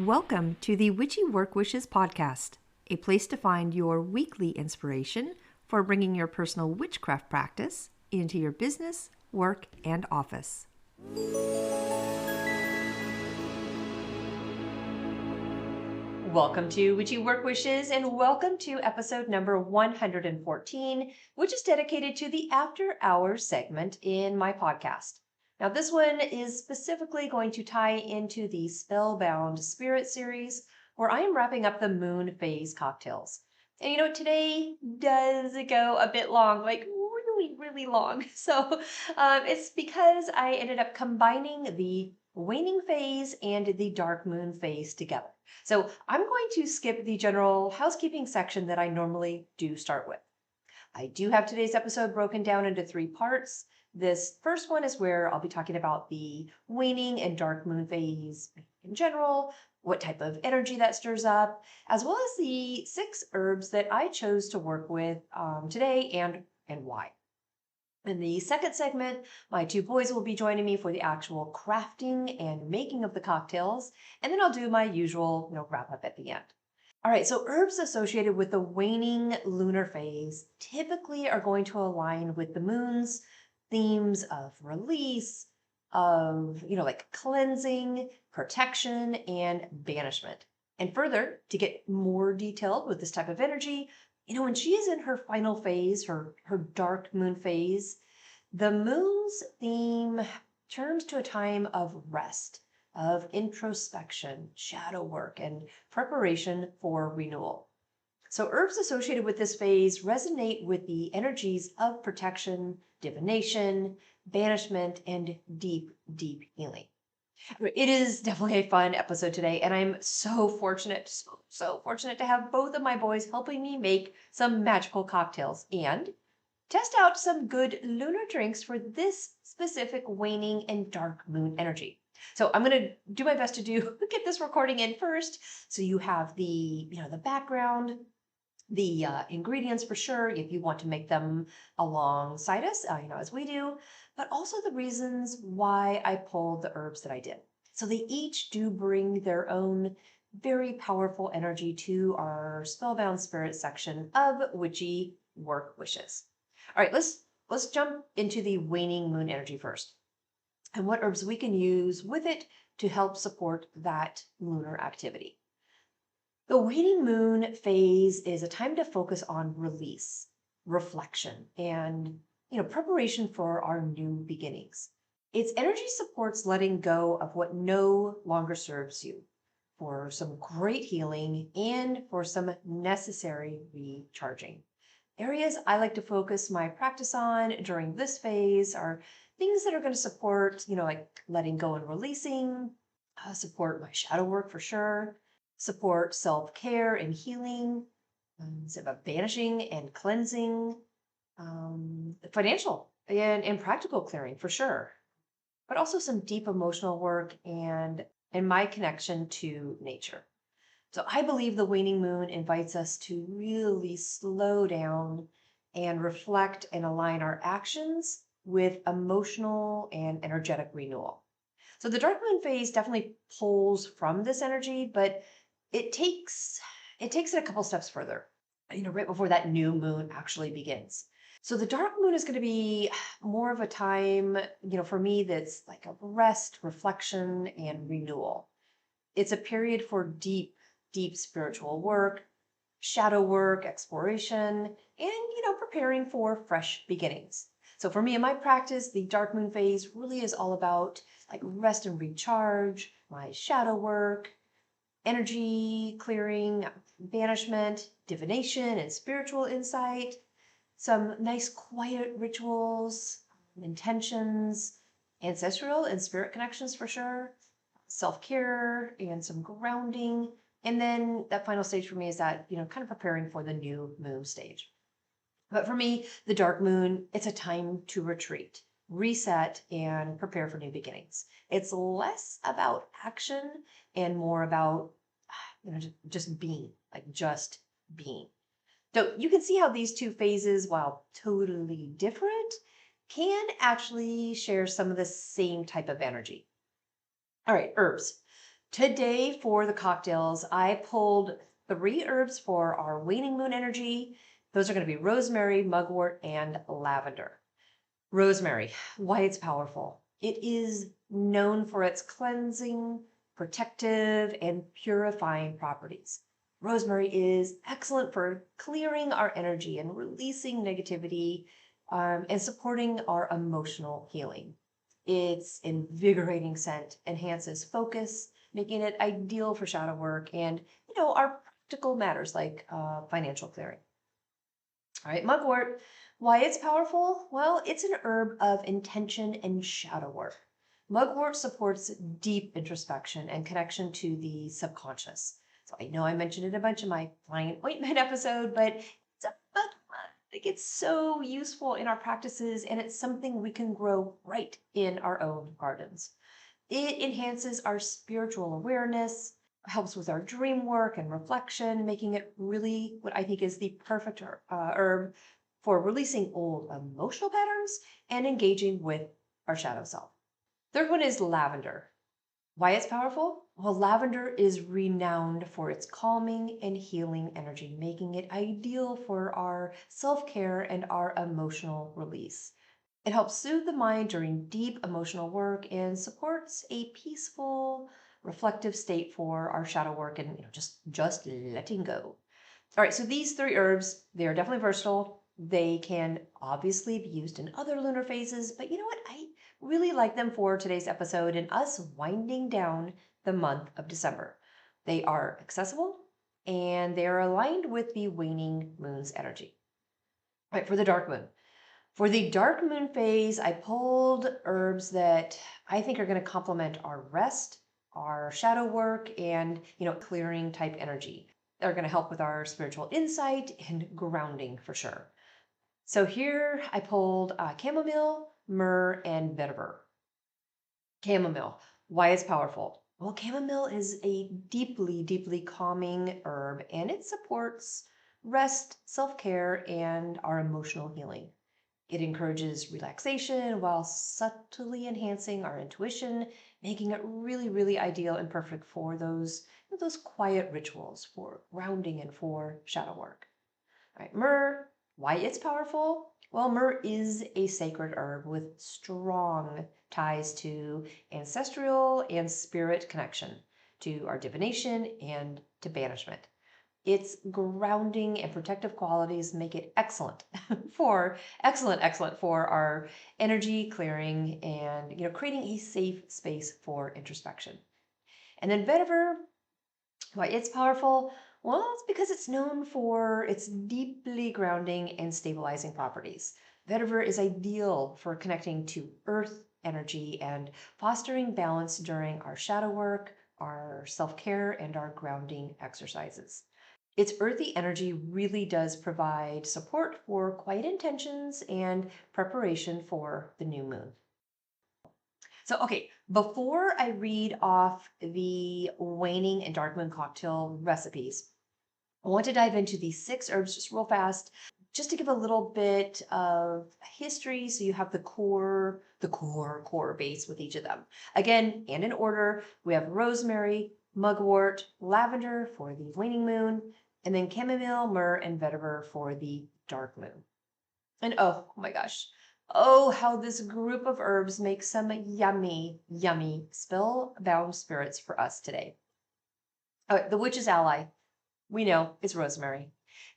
Welcome to the Witchy Work Wishes podcast, a place to find your weekly inspiration for bringing your personal witchcraft practice into your business, work, and office. Welcome to Witchy Work Wishes, and welcome to episode number 114, which is dedicated to the After Hours segment in my podcast. Now, this one is specifically going to tie into the Spellbound Spirit series, where I am wrapping up the moon phase cocktails. And today does go a bit long, like really long. So it's because I ended up combining the waning phase and the dark moon phase together. So I'm going to skip the general housekeeping section that I normally do start with. I do have today's episode broken down into 3 parts. This first one is where I'll be talking about the waning and dark moon phase in general, what type of energy that stirs up, as well as the 6 herbs that I chose to work with today and why. In the second segment, my 2 boys will be joining me for the actual crafting and making of the cocktails, and then I'll do my usual wrap up at the end. All right, so herbs associated with the waning lunar phase typically are going to align with the moon's themes of release, of, like cleansing, protection, and banishment. And further, to get more detailed with this type of energy, when she is in her final phase, her dark moon phase, the moon's theme turns to a time of rest, of introspection, shadow work, and preparation for renewal. So herbs associated with this phase resonate with the energies of protection, divination, banishment, and deep healing. It is definitely a fun episode today, and I'm so fortunate to have both of my boys helping me make some magical cocktails and test out some good lunar drinks for this specific waning and dark moon energy. So I'm going to do my best to get this recording in first, so you have the background, the ingredients for sure, if you want to make them alongside us, as we do, but also the reasons why I pulled the herbs that I did. So they each do bring their own very powerful energy to our Spellbound Spirit section of Witchy Work Wishes. All right, let's jump into the waning moon energy first, and what herbs we can use with it to help support that lunar activity. The waning moon phase is a time to focus on release, reflection, and preparation for our new beginnings. Its energy supports letting go of what no longer serves you, for some great healing and for some necessary recharging. Areas I like to focus my practice on during this phase are things that are going to support, like letting go and releasing, support my shadow work for sure, support self-care and healing, it's about banishing and cleansing, financial and practical clearing for sure, but also some deep emotional work and my connection to nature. So I believe the waning moon invites us to really slow down and reflect and align our actions with emotional and energetic renewal. So the dark moon phase definitely pulls from this energy, but it takes it a couple steps further, right before that new moon actually begins. So the dark moon is going to be more of a time, for me, that's like a rest, reflection, and renewal. It's a period for deep spiritual work, shadow work, exploration, and, preparing for fresh beginnings. So for me in my practice, the dark moon phase really is all about like rest and recharge, my shadow work, energy clearing, banishment, divination, and spiritual insight, some nice quiet rituals, intentions, ancestral and spirit connections for sure, self-care and some grounding. And then that final stage for me is that, kind of preparing for the new moon stage. But for me, the dark moon, it's a time to retreat, reset, and prepare for new beginnings. It's less about action and more about, just being, just being. So you can see how these 2 phases, while totally different, can actually share some of the same type of energy. All right, herbs. Today for the cocktails, I pulled three herbs for our waning moon energy. Those are going to be rosemary, mugwort, and lavender. Rosemary, why it's powerful. It is known for its cleansing, protective, and purifying properties. Rosemary is excellent for clearing our energy and releasing negativity and supporting our emotional healing. Its invigorating scent enhances focus, making it ideal for shadow work and, our practical matters like financial clearing. All right, mugwort. Why it's powerful? Well, it's an herb of intention and shadow work. Mugwort supports deep introspection and connection to the subconscious. So I know I mentioned it a bunch in my flying ointment episode, but it's so useful in our practices and it's something we can grow right in our own gardens. It enhances our spiritual awareness, helps with our dream work and reflection, making it really what I think is the perfect herb for releasing old emotional patterns and engaging with our shadow self. Third one is lavender. Why it's powerful? Well, lavender is renowned for its calming and healing energy, making it ideal for our self care and our emotional release. It helps soothe the mind during deep emotional work and supports a peaceful, reflective state for our shadow work and just letting go. All right, so these three herbs, they are definitely versatile. They can obviously be used in other lunar phases, but you know what? I really like them for today's episode and us winding down the month of December. They are accessible and they are aligned with the waning moon's energy. All right, for the dark moon. For the dark moon phase, I pulled herbs that I think are going to complement our rest, our shadow work, and clearing type energy. They're going to help with our spiritual insight and grounding for sure. So here I pulled chamomile, myrrh, and vetiver. Chamomile, why it's powerful? Well, chamomile is a deeply, deeply calming herb, and it supports rest, self care, and our emotional healing. It encourages relaxation while subtly enhancing our intuition, making it really, really ideal and perfect for those quiet rituals for grounding and for shadow work. All right, myrrh, why it's powerful? Well, myrrh is a sacred herb with strong ties to ancestral and spirit connection, to our divination and to banishment. Its grounding and protective qualities make it excellent excellent for our energy clearing and creating a safe space for introspection. And then vetiver, why it's powerful? Well, it's because it's known for its deeply grounding and stabilizing properties. Vetiver is ideal for connecting to earth energy and fostering balance during our shadow work, our self-care, and our grounding exercises. Its earthy energy really does provide support for quiet intentions and preparation for the new moon. So, okay, before I read off the waning and dark moon cocktail recipes, I want to dive into these six herbs just real fast, just to give a little bit of history so you have the core base with each of them. Again, and in order, we have rosemary, mugwort, lavender for the waning moon, and then chamomile, myrrh, and vetiver for the dark moon. And oh my gosh, oh, how this group of herbs makes some yummy, yummy spellbound spirits for us today. The witch's ally, we know it's rosemary.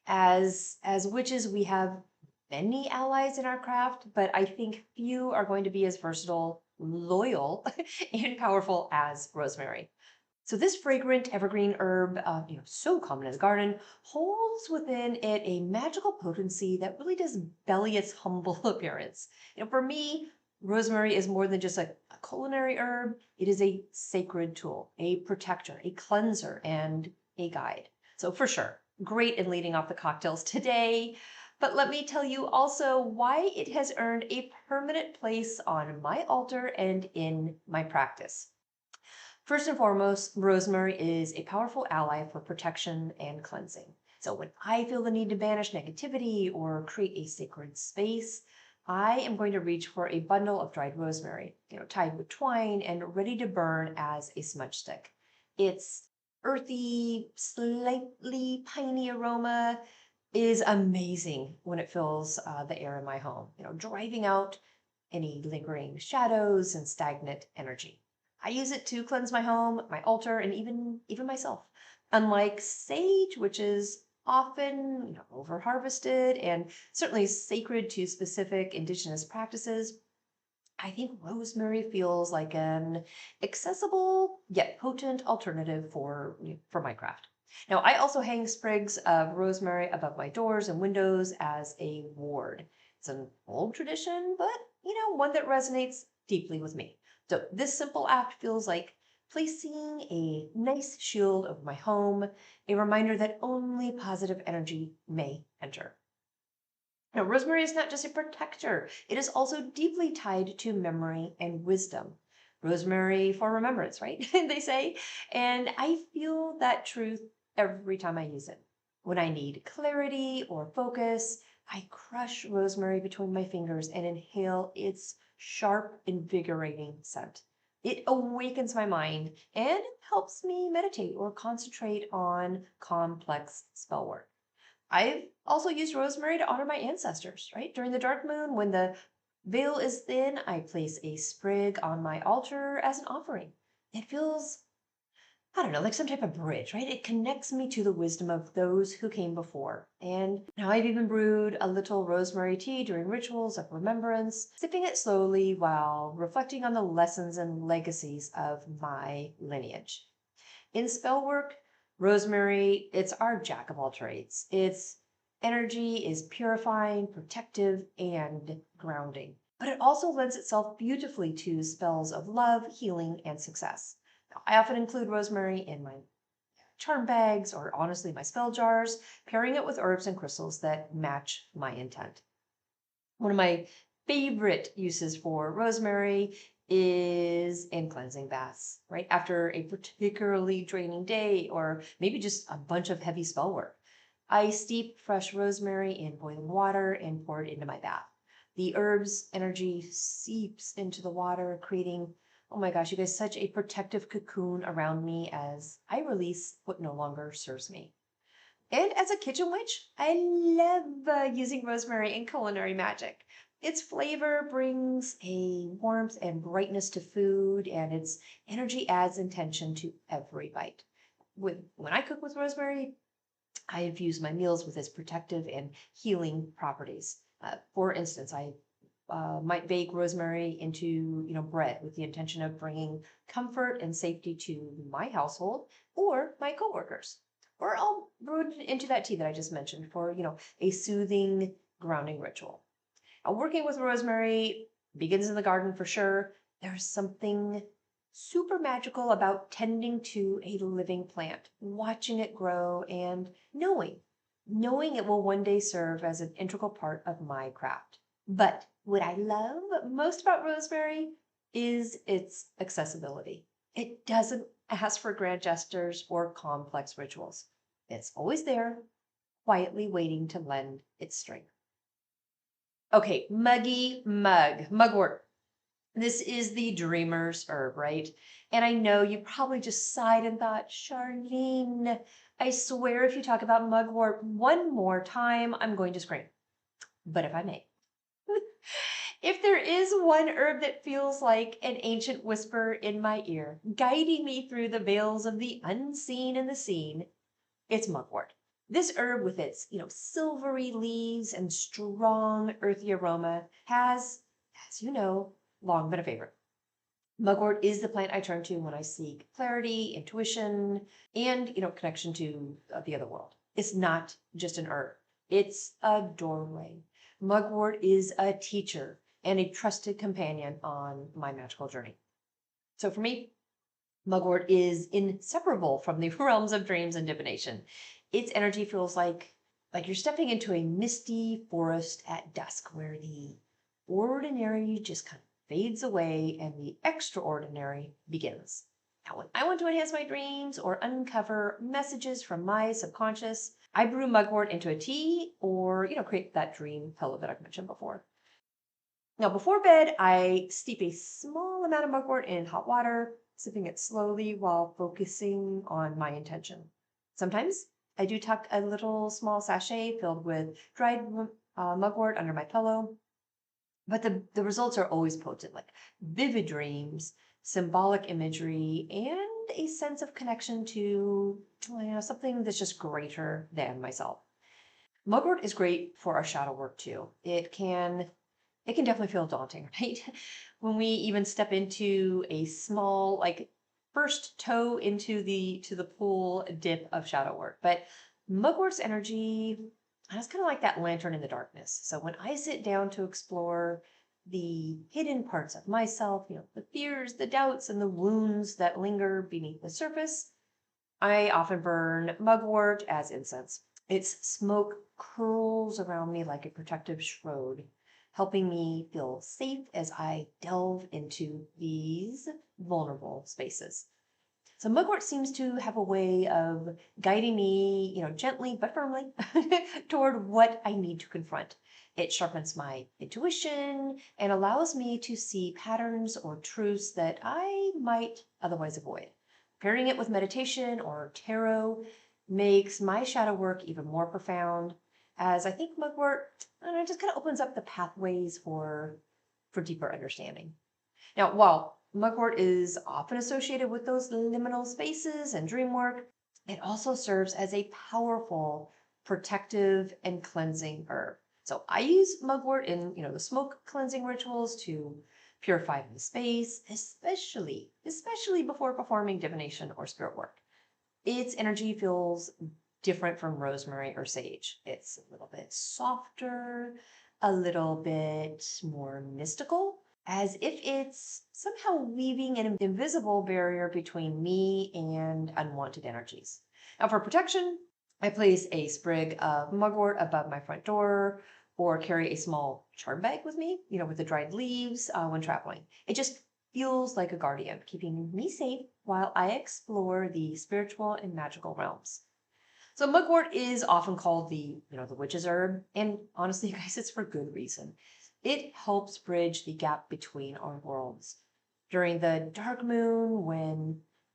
As witches, we have many allies in our craft, but I think few are going to be as versatile, loyal, and powerful as rosemary. So this fragrant evergreen herb, so common in the garden, holds within it a magical potency that really does belly its humble appearance. For me, rosemary is more than just a culinary herb. It is a sacred tool, a protector, a cleanser, and a guide. So for sure, great in leading off the cocktails today. But let me tell you also why it has earned a permanent place on my altar and in my practice. First and foremost, rosemary is a powerful ally for protection and cleansing. So when I feel the need to banish negativity or create a sacred space, I am going to reach for a bundle of dried rosemary, tied with twine and ready to burn as a smudge stick. Its earthy, slightly piney aroma is amazing when it fills the air in my home, driving out any lingering shadows and stagnant energy. I use it to cleanse my home, my altar, and even myself. Unlike sage, which is often over harvested and certainly sacred to specific indigenous practices, I think rosemary feels like an accessible yet potent alternative for my craft. Now, I also hang sprigs of rosemary above my doors and windows as a ward. It's an old tradition, but one that resonates deeply with me. So this simple act feels like placing a nice shield over my home, a reminder that only positive energy may enter. Now, rosemary is not just a protector, it is also deeply tied to memory and wisdom. Rosemary for remembrance, right? They say. And I feel that truth every time I use it. When I need clarity or focus, I crush rosemary between my fingers and inhale its sharp, invigorating scent. It awakens my mind and helps me meditate or concentrate on complex spell work. I've also used rosemary to honor my ancestors, right? During the dark moon, when the veil is thin, I place a sprig on my altar as an offering. It feels, I don't know, like some type of bridge, right? It connects me to the wisdom of those who came before. And now I've even brewed a little rosemary tea during rituals of remembrance, sipping it slowly while reflecting on the lessons and legacies of my lineage. In spell work, rosemary, it's our jack of all trades. Its energy is purifying, protective, and grounding. But it also lends itself beautifully to spells of love, healing, and success. Now, I often include rosemary in my charm bags or honestly my spell jars, pairing it with herbs and crystals that match my intent. One of my favorite uses for rosemary is in cleansing baths, right? After a particularly draining day or maybe just a bunch of heavy spell work. I steep fresh rosemary in boiling water and pour it into my bath. The herb's energy seeps into the water, creating, oh my gosh, you guys, such a protective cocoon around me as I release what no longer serves me. And as a kitchen witch, I love using rosemary in culinary magic. Its flavor brings a warmth and brightness to food, and its energy adds intention to every bite. When I cook with rosemary, I infuse my meals with its protective and healing properties. For instance, I might bake rosemary into bread with the intention of bringing comfort and safety to my household or my coworkers. Or I'll brew it into that tea that I just mentioned for a soothing, grounding ritual. Now, working with rosemary begins in the garden for sure. There's something super magical about tending to a living plant, watching it grow, and knowing it will one day serve as an integral part of my craft. But what I love most about rosemary is its accessibility. It doesn't ask for grand gestures or complex rituals. It's always there, quietly waiting to lend its strength. Okay, mugwort. This is the dreamer's herb, right? And I know you probably just sighed and thought, Charlene, I swear if you talk about mugwort one more time, I'm going to scream. But if I may, if there is one herb that feels like an ancient whisper in my ear, guiding me through the veils of the unseen and the seen, it's mugwort. This herb with its, silvery leaves and strong earthy aroma has, as you know, long been a favorite. Mugwort is the plant I turn to when I seek clarity, intuition, and, connection to the other world. It's not just an herb. It's a doorway. Mugwort is a teacher and a trusted companion on my magical journey. So for me, mugwort is inseparable from the realms of dreams and divination. Its energy feels like you're stepping into a misty forest at dusk where the ordinary just kind of fades away and the extraordinary begins. Now, when I want to enhance my dreams or uncover messages from my subconscious, I brew mugwort into a tea or, create that dream pillow that I've mentioned before. Now, before bed, I steep a small amount of mugwort in hot water, sipping it slowly while focusing on my intention. Sometimes I do tuck a little small sachet filled with dried mugwort under my pillow, but the results are always potent, like vivid dreams, symbolic imagery, and a sense of connection to something that's just greater than myself. Mugwort is great for our shadow work too. It can definitely feel daunting, right? When we even step into a small, like first toe into the pool dip of shadow work. But mugwort's energy is kind of like that lantern in the darkness. So when I sit down to explore the hidden parts of myself, the fears, the doubts, and the wounds that linger beneath the surface, I often burn mugwort as incense. Its smoke curls around me like a protective shroud, helping me feel safe as I delve into these vulnerable spaces. So mugwort seems to have a way of guiding me, gently but firmly toward what I need to confront. It sharpens my intuition and allows me to see patterns or truths that I might otherwise avoid. Pairing it with meditation or tarot makes my shadow work even more profound, as I think mugwort just kind of opens up the pathways for deeper understanding. Now, while mugwort is often associated with those liminal spaces and dream work, it also serves as a powerful protective and cleansing herb. So I use mugwort in, the smoke cleansing rituals to purify my space, especially before performing divination or spirit work. Its energy feels different from rosemary or sage. It's a little bit softer, a little bit more mystical, as if it's somehow weaving an invisible barrier between me and unwanted energies. Now, for protection, I place a sprig of mugwort above my front door or carry a small charm bag with me, with the dried leaves when traveling. It just feels like a guardian, keeping me safe while I explore the spiritual and magical realms. So mugwort is often called the witch's herb, and honestly, guys, it's for good reason. It helps bridge the gap between our worlds. During the dark moon,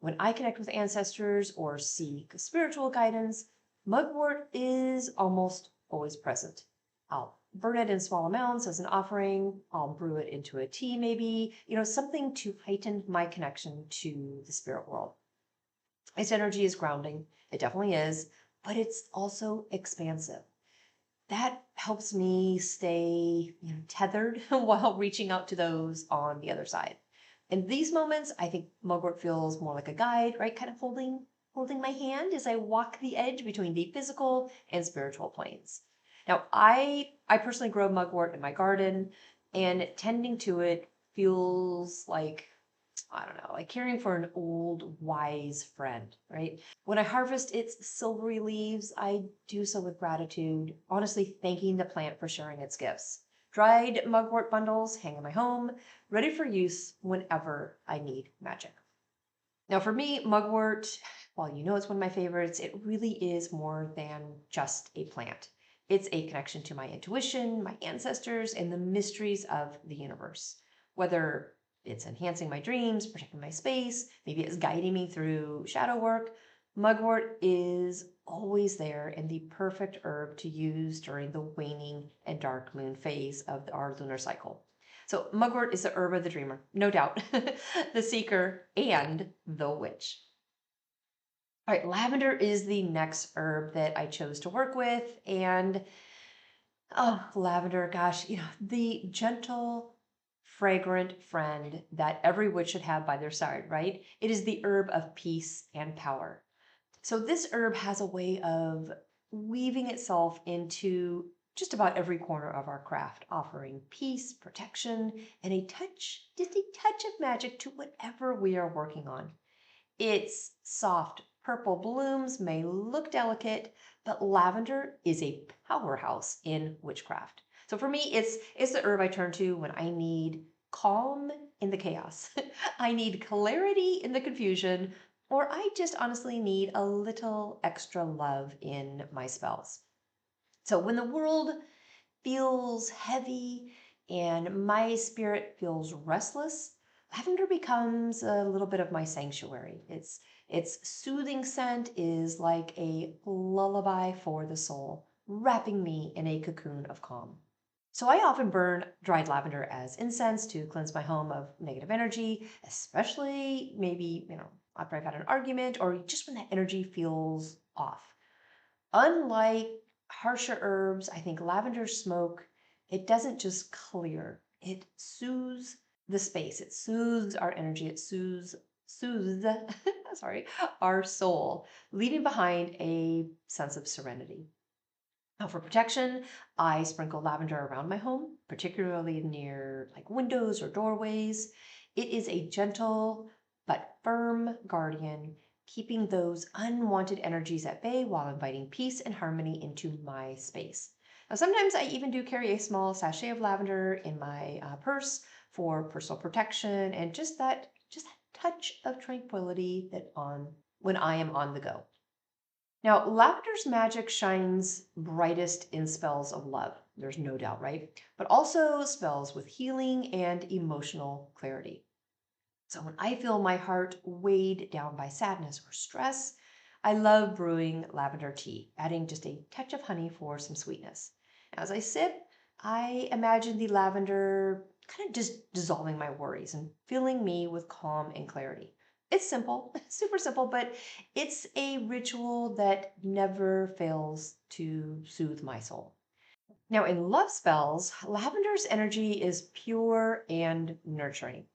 when I connect with ancestors or seek spiritual guidance, mugwort is almost always present. I'll burn it in small amounts as an offering. I'll brew it into a tea, maybe, something to heighten my connection to the spirit world. Its energy is grounding. It definitely is, but it's also expansive. That helps me stay tethered while reaching out to those on the other side. In these moments, I think mugwort feels more like a guide, right? Kind of holding my hand as I walk the edge between the physical and spiritual planes. Now, I personally grow mugwort in my garden, and tending to it feels like, I don't know, like caring for an old, wise friend, right? When I harvest its silvery leaves, I do so with gratitude, honestly thanking the plant for sharing its gifts. Dried mugwort bundles hang in my home, ready for use whenever I need magic. Now, for me, mugwort, while it's one of my favorites, it really is more than just a plant. It's a connection to my intuition, my ancestors, and the mysteries of the universe. Whether it's enhancing my dreams, protecting my space, maybe it's guiding me through shadow work, mugwort is always there and the perfect herb to use during the waning and dark moon phase of our lunar cycle. So mugwort is the herb of the dreamer, no doubt, the seeker, and the witch. All right, lavender is the next herb that I chose to work with. And oh, lavender, gosh, the gentle, fragrant friend that every witch should have by their side, right? It is the herb of peace and power. So this herb has a way of weaving itself into just about every corner of our craft, offering peace, protection, and just a touch of magic to whatever we are working on. Its soft purple blooms may look delicate, but lavender is a powerhouse in witchcraft. So for me, it's the herb I turn to when I need calm in the chaos. I need clarity in the confusion, or I just honestly need a little extra love in my spells. So when the world feels heavy and my spirit feels restless, lavender becomes a little bit of my sanctuary. Its soothing scent is like a lullaby for the soul, wrapping me in a cocoon of calm. So I often burn dried lavender as incense to cleanse my home of negative energy, especially maybe, after I've had an argument or just when that energy feels off. Unlike harsher herbs, I think lavender smoke, it doesn't just clear, it soothes the space. It soothes our energy. It soothes sorry, our soul, leaving behind a sense of serenity. Now, for protection, I sprinkle lavender around my home, particularly near like windows or doorways. It is a gentle but firm guardian, keeping those unwanted energies at bay while inviting peace and harmony into my space. Now, sometimes I even do carry a small sachet of lavender in my purse for personal protection and just that touch of tranquility that on when I am on the go. Now, lavender's magic shines brightest in spells of love. There's no doubt, right? But also spells with healing and emotional clarity. So when I feel my heart weighed down by sadness or stress, I love brewing lavender tea, adding just a touch of honey for some sweetness. As I sip, I imagine the lavender kind of just dissolving my worries and filling me with calm and clarity. It's simple, super simple, but it's a ritual that never fails to soothe my soul. Now, in love spells, lavender's energy is pure and nurturing.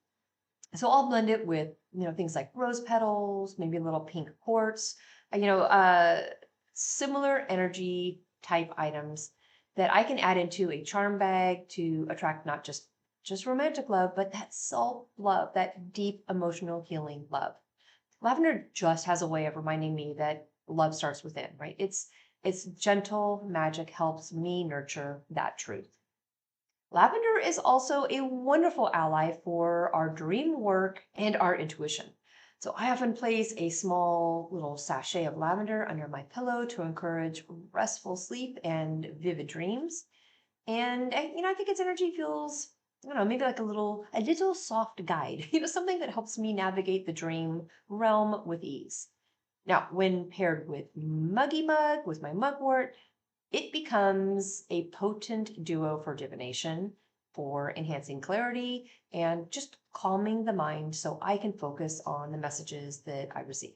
So I'll blend it with, things like rose petals, maybe a little pink quartz, uh, you know, uh, similar energy type items that I can add into a charm bag to attract not just romantic love, but that self love, that deep emotional healing love. Lavender just has a way of reminding me that love starts within, right? It's gentle magic helps me nurture that truth. Lavender is also a wonderful ally for our dream work and our intuition. So I often place a small little sachet of lavender under my pillow to encourage restful sleep and vivid dreams. And I think its energy feels, I don't know, maybe like a little soft guide, something that helps me navigate the dream realm with ease. Now, when paired with with my mugwort, it becomes a potent duo for divination, for enhancing clarity, and just calming the mind so I can focus on the messages that I receive.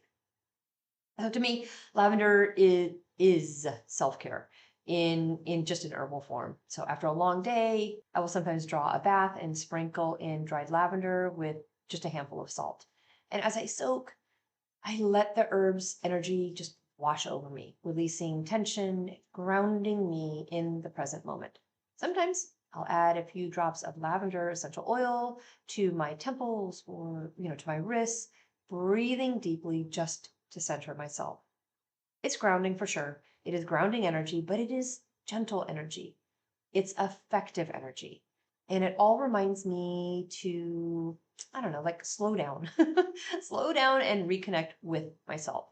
So to me, lavender is self-care in just an herbal form. So after a long day, I will sometimes draw a bath and sprinkle in dried lavender with just a handful of salt. And as I soak, I let the herb's energy just wash over me, releasing tension, grounding me in the present moment. Sometimes I'll add a few drops of lavender essential oil to my temples or, to my wrists, breathing deeply just to center myself. It's grounding for sure. It is grounding energy, but it is gentle energy. It's effective energy. And it all reminds me to, I don't know, like slow down, slow down and reconnect with myself.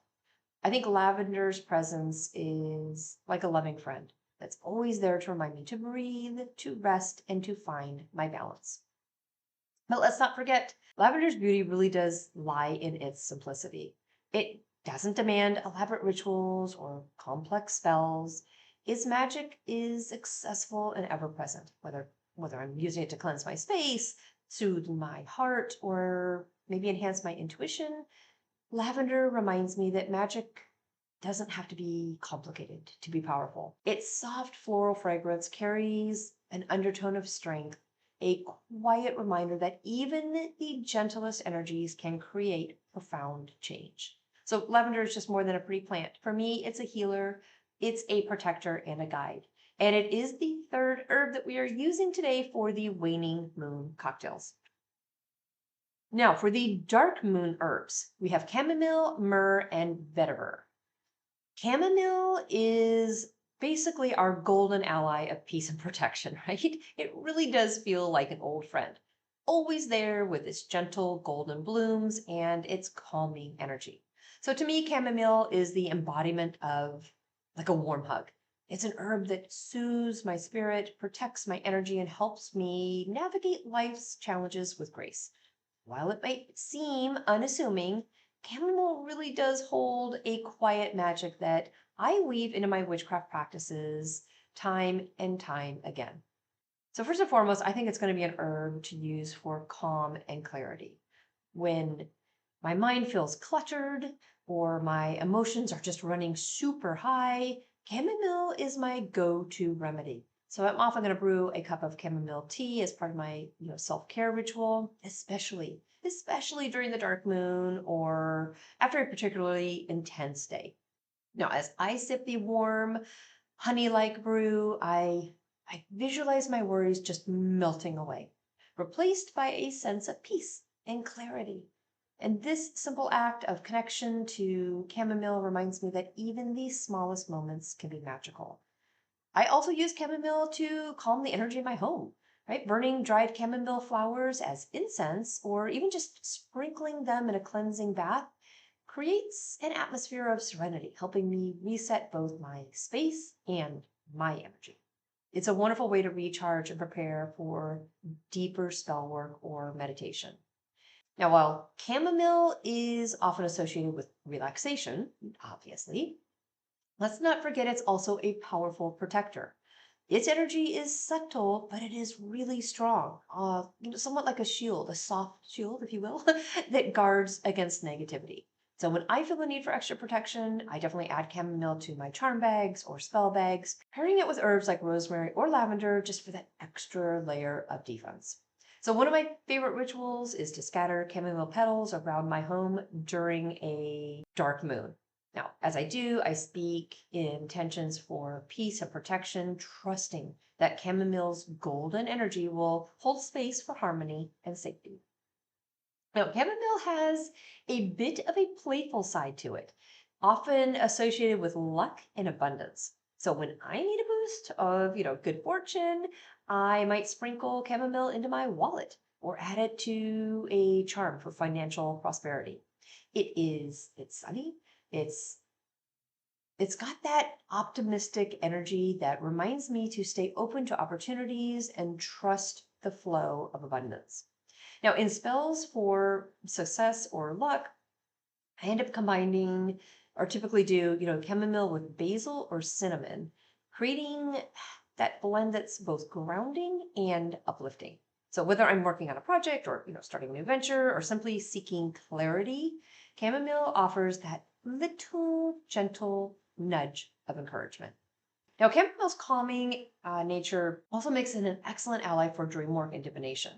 I think lavender's presence is like a loving friend that's always there to remind me to breathe, to rest, and to find my balance. But let's not forget, lavender's beauty really does lie in its simplicity. It doesn't demand elaborate rituals or complex spells. Its magic is accessible and ever present, whether I'm using it to cleanse my space, soothe my heart, or maybe enhance my intuition. Lavender reminds me that magic doesn't have to be complicated to be powerful. Its soft floral fragrance carries an undertone of strength, a quiet reminder that even the gentlest energies can create profound change. So, lavender is just more than a pretty plant. For me, it's a healer, it's a protector, and a guide. And it is the third herb that we are using today for the waning moon cocktails. Now, for the dark moon herbs, we have chamomile, myrrh, and vetiver. Chamomile is basically our golden ally of peace and protection, right? It really does feel like an old friend, always there with its gentle golden blooms and its calming energy. So to me, chamomile is the embodiment of like a warm hug. It's an herb that soothes my spirit, protects my energy, and helps me navigate life's challenges with grace. While it might seem unassuming, chamomile really does hold a quiet magic that I weave into my witchcraft practices time and time again. So, first and foremost, I think it's going to be an herb to use for calm and clarity. When my mind feels cluttered or my emotions are just running super high, chamomile is my go-to remedy. So I'm often going to brew a cup of chamomile tea as part of my, self-care ritual, especially during the dark moon or after a particularly intense day. Now, as I sip the warm, honey-like brew, I visualize my worries just melting away, replaced by a sense of peace and clarity. And this simple act of connection to chamomile reminds me that even the smallest moments can be magical. I also use chamomile to calm the energy in my home, right? Burning dried chamomile flowers as incense or even just sprinkling them in a cleansing bath creates an atmosphere of serenity, helping me reset both my space and my energy. It's a wonderful way to recharge and prepare for deeper spell work or meditation. Now, while chamomile is often associated with relaxation, obviously, let's not forget it's also a powerful protector. Its energy is subtle, but it is really strong, somewhat like a shield, a soft shield, if you will, that guards against negativity. So when I feel the need for extra protection, I definitely add chamomile to my charm bags or spell bags, pairing it with herbs like rosemary or lavender just for that extra layer of defense. So one of my favorite rituals is to scatter chamomile petals around my home during a dark moon. Now, as I do, I speak intentions for peace and protection, trusting that chamomile's golden energy will hold space for harmony and safety. Now, chamomile has a bit of a playful side to it, often associated with luck and abundance. So when I need a boost of, good fortune, I might sprinkle chamomile into my wallet or add it to a charm for financial prosperity. It's sunny, it's it's got that optimistic energy that reminds me to stay open to opportunities and trust the flow of abundance. Now, in spells for success or luck, I end up combining or typically do, chamomile with basil or cinnamon, creating that blend that's both grounding and uplifting. So whether I'm working on a project or, starting a new venture or simply seeking clarity, chamomile offers that little gentle nudge of encouragement. Now, chamomile's calming nature also makes it an excellent ally for dream work and divination.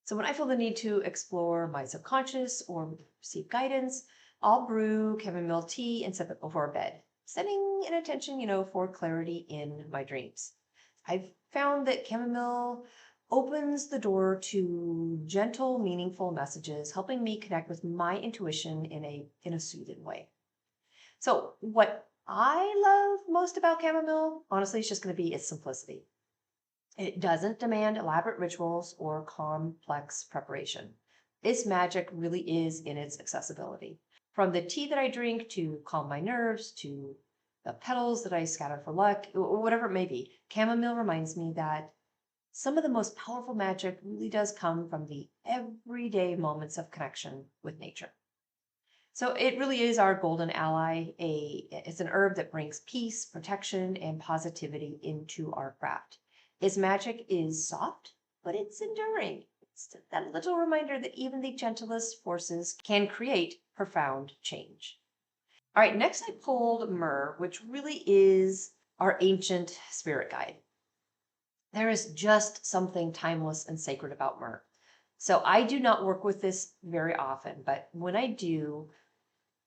So when I feel the need to explore my subconscious or receive guidance, I'll brew chamomile tea and sip it before bed, setting an intention, for clarity in my dreams. I've found that chamomile opens the door to gentle, meaningful messages, helping me connect with my intuition in a soothing way. So what I love most about chamomile, honestly, is just going to be its simplicity. It doesn't demand elaborate rituals or complex preparation. Its magic really is in its accessibility. From the tea that I drink to calm my nerves to the petals that I scatter for luck, whatever it may be, chamomile reminds me that some of the most powerful magic really does come from the everyday moments of connection with nature. So it really is our golden ally. It's an herb that brings peace, protection, and positivity into our craft. Its magic is soft, but it's enduring. It's that little reminder that even the gentlest forces can create profound change. All right, next I pulled myrrh, which really is our ancient spirit guide. There is just something timeless and sacred about myrrh. So I do not work with this very often, but when I do,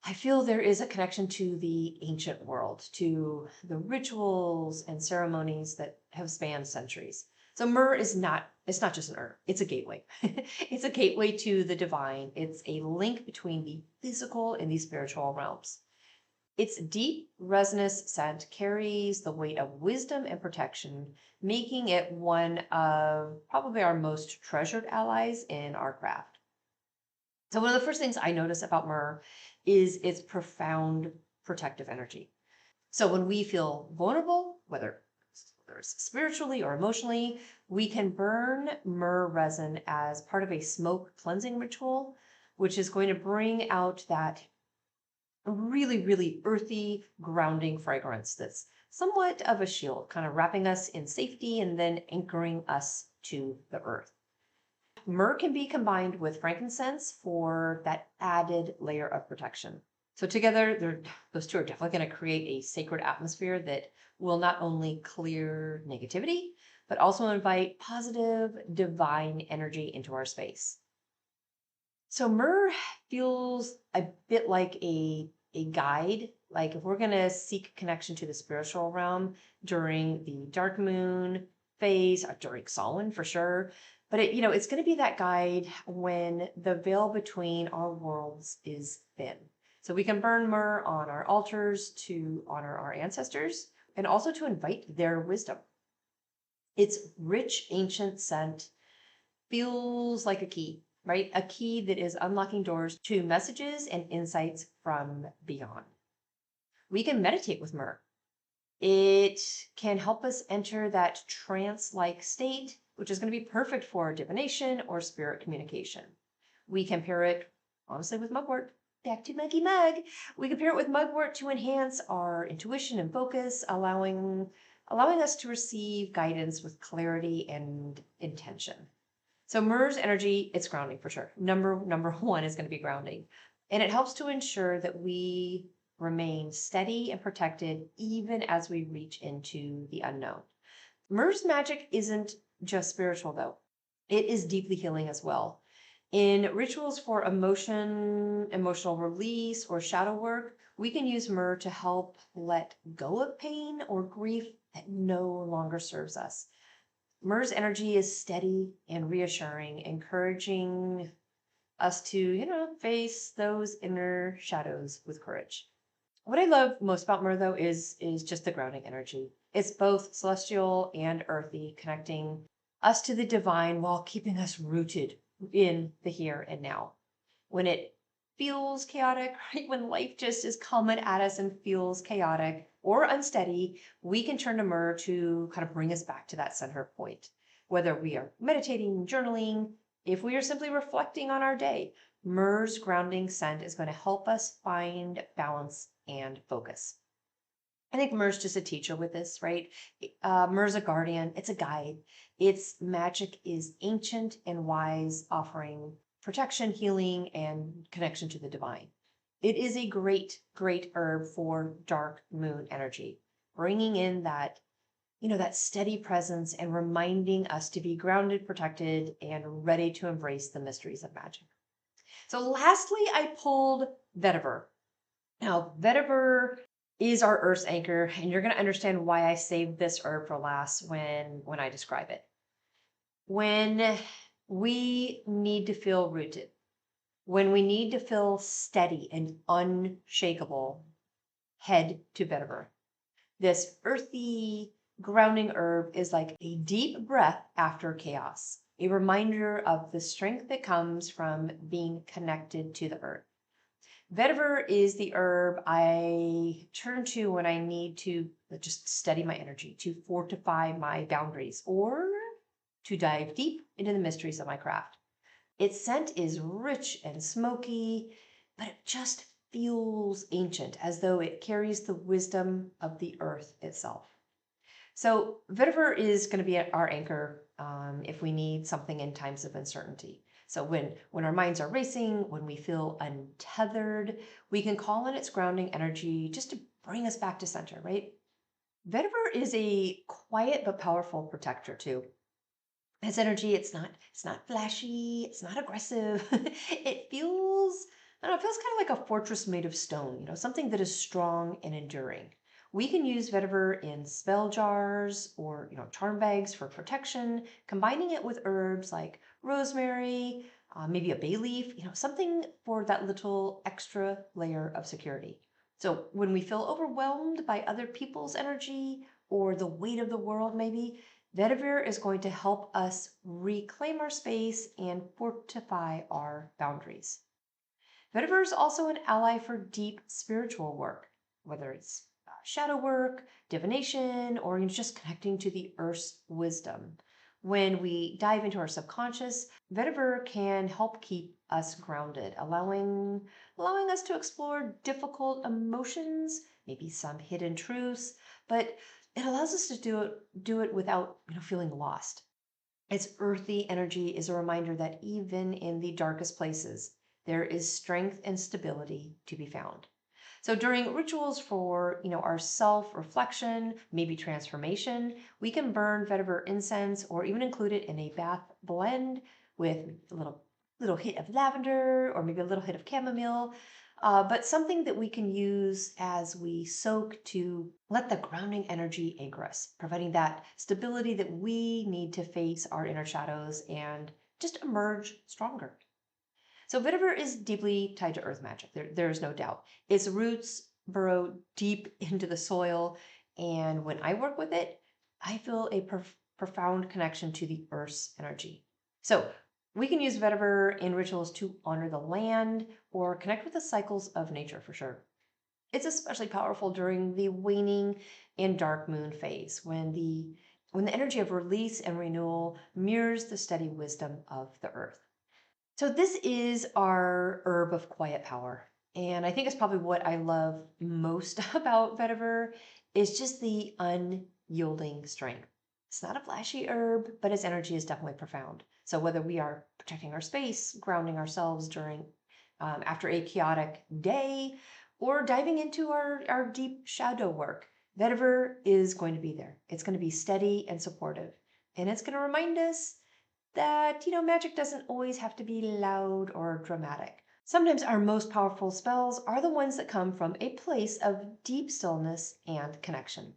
I feel there is a connection to the ancient world, to the rituals and ceremonies that have spanned centuries. So myrrh it's not just an herb, it's a gateway. It's a gateway to the divine. It's a link between the physical and the spiritual realms. Its deep, resinous scent carries the weight of wisdom and protection, making it one of probably our most treasured allies in our craft. So one of the first things I notice about myrrh is its profound protective energy. So when we feel vulnerable, whether whether it's spiritually or emotionally, we can burn myrrh resin as part of a smoke cleansing ritual, which is going to bring out that really, really earthy, grounding fragrance that's somewhat of a shield, kind of wrapping us in safety and then anchoring us to the earth. Myrrh can be combined with frankincense for that added layer of protection. So together, those two are definitely going to create a sacred atmosphere that will not only clear negativity, but also invite positive, divine energy into our space. So myrrh feels a bit like a guide. Like if we're going to seek connection to the spiritual realm during the dark moon phase, or during Samhain for sure. But it's going to be that guide when the veil between our worlds is thin. So we can burn myrrh on our altars to honor our ancestors and also to invite their wisdom. Its rich, ancient scent feels like a key, right? A key that is unlocking doors to messages and insights from beyond. We can meditate with myrrh. It can help us enter that trance-like state, which is going to be perfect for divination or spirit communication. We can pair it, honestly, with mugwort. Back to muggy mug. We can pair it with mugwort to enhance our intuition and focus, allowing us to receive guidance with clarity and intention. So myrrh's energy, it's grounding for sure. Number one is going to be grounding. And it helps to ensure that we remain steady and protected even as we reach into the unknown. Myrrh's magic isn't just spiritual though. It is deeply healing as well. In rituals for emotional release, or shadow work, we can use myrrh to help let go of pain or grief that no longer serves us. Myrrh's energy is steady and reassuring, encouraging us to, face those inner shadows with courage. What I love most about myrrh, though, is just the grounding energy. It's both celestial and earthy, connecting us to the divine while keeping us rooted in the here and now. When it feels chaotic, right? When life just is coming at us and feels chaotic or unsteady, we can turn to myrrh to kind of bring us back to that center point. Whether we are meditating, journaling, if we are simply reflecting on our day, myrrh's grounding scent is going to help us find balance and focus. I think myrrh's just a teacher with this, right? Myrrh's a guardian, it's a guide. Its magic is ancient and wise, offering protection, healing, and connection to the divine. It is a great, great herb for dark moon energy, bringing in that steady presence and reminding us to be grounded, protected, and ready to embrace the mysteries of magic. So lastly, I pulled vetiver. Now, vetiver is our earth's anchor, and you're going to understand why I saved this herb for last when I describe it. When we need to feel rooted, when we need to feel steady and unshakable, head to vetiver. This earthy, grounding herb is like a deep breath after chaos, a reminder of the strength that comes from being connected to the earth. Vetiver is the herb I turn to when I need to just steady my energy, to fortify my boundaries, or to dive deep into the mysteries of my craft. Its scent is rich and smoky, but it just feels ancient, as though it carries the wisdom of the earth itself. So vetiver is going to be our anchor if we need something in times of uncertainty. So when our minds are racing, when we feel untethered, we can call in its grounding energy just to bring us back to center, right? Vetiver is a quiet but powerful protector too. Its energy, it's not flashy, it's not aggressive. It feels, I don't know, it feels kind of like a fortress made of stone, something that is strong and enduring. We can use vetiver in spell jars or, charm bags for protection, combining it with herbs like rosemary, maybe a bay leaf, something for that little extra layer of security. So when we feel overwhelmed by other people's energy or the weight of the world, maybe, vetiver is going to help us reclaim our space and fortify our boundaries. Vetiver is also an ally for deep spiritual work, whether it's shadow work, divination, or just connecting to the earth's wisdom. When we dive into our subconscious, vetiver can help keep us grounded, allowing us to explore difficult emotions, maybe some hidden truths, but it allows us to do it without feeling lost. Its earthy energy is a reminder that even in the darkest places, there is strength and stability to be found. So during rituals for, our self-reflection, maybe transformation, we can burn vetiver incense or even include it in a bath blend with a little hit of lavender or maybe a little hit of chamomile. But something that we can use as we soak to let the grounding energy anchor us, providing that stability that we need to face our inner shadows and just emerge stronger. So vetiver is deeply tied to earth magic. There's no doubt. Its roots burrow deep into the soil, and when I work with it, I feel a profound connection to the earth's energy. So we can use vetiver in rituals to honor the land or connect with the cycles of nature for sure. It's especially powerful during the waning and dark moon phase when the energy of release and renewal mirrors the steady wisdom of the earth. So this is our herb of quiet power. And I think it's probably what I love most about vetiver is just the unyielding strength. It's not a flashy herb, but its energy is definitely profound. So whether we are protecting our space, grounding ourselves during after a chaotic day, or diving into our deep shadow work, vetiver is going to be there. It's going to be steady and supportive. And it's going to remind us that, magic doesn't always have to be loud or dramatic. Sometimes our most powerful spells are the ones that come from a place of deep stillness and connection.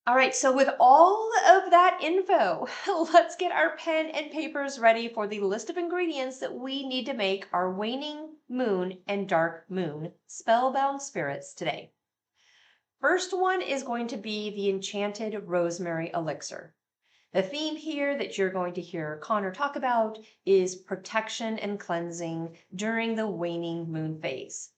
All right, so with all of that info, let's get our pen and papers ready for the list of ingredients that we need to make our waning moon and dark moon spellbound spirits today. First one is going to be the enchanted rosemary elixir. The theme here that you're going to hear Connor talk about is protection and cleansing during the waning moon phase.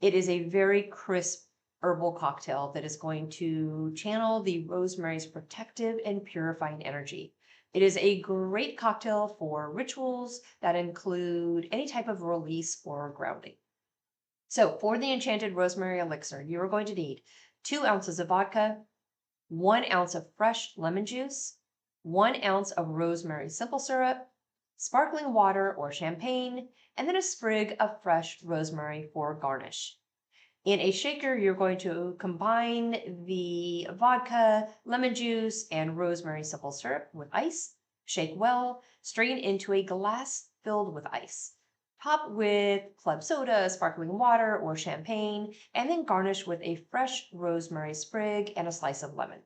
It is a very crisp herbal cocktail that is going to channel the rosemary's protective and purifying energy. It is a great cocktail for rituals that include any type of release or grounding. So for the enchanted rosemary elixir, you are going to need 2 ounces of vodka, 1 ounce of fresh lemon juice, 1 ounce of rosemary simple syrup, sparkling water or champagne, and then a sprig of fresh rosemary for garnish. In a shaker, you're going to combine the vodka, lemon juice, and rosemary simple syrup with ice. Shake well, strain into a glass filled with ice. Top with club soda, sparkling water, or champagne, and then garnish with a fresh rosemary sprig and a slice of lemon.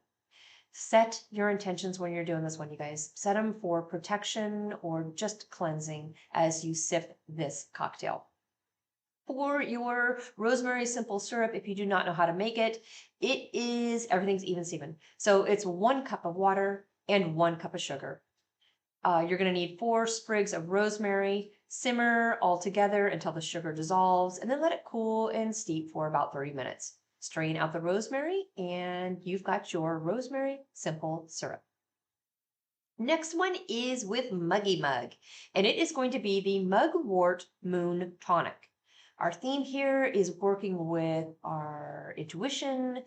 Set your intentions when you're doing this one, you guys. Set them for protection or just cleansing as you sip this cocktail. For your rosemary simple syrup, if you do not know how to make it, everything's even Steven. So it's 1 cup of water and 1 cup of sugar. You're going to need 4 sprigs of rosemary. Simmer all together until the sugar dissolves, and then let it cool and steep for about 30 minutes. Strain out the rosemary, and you've got your rosemary simple syrup. Next one is with Muggy Mug, and it is going to be the Mugwort Moon Tonic. Our theme here is working with our intuition,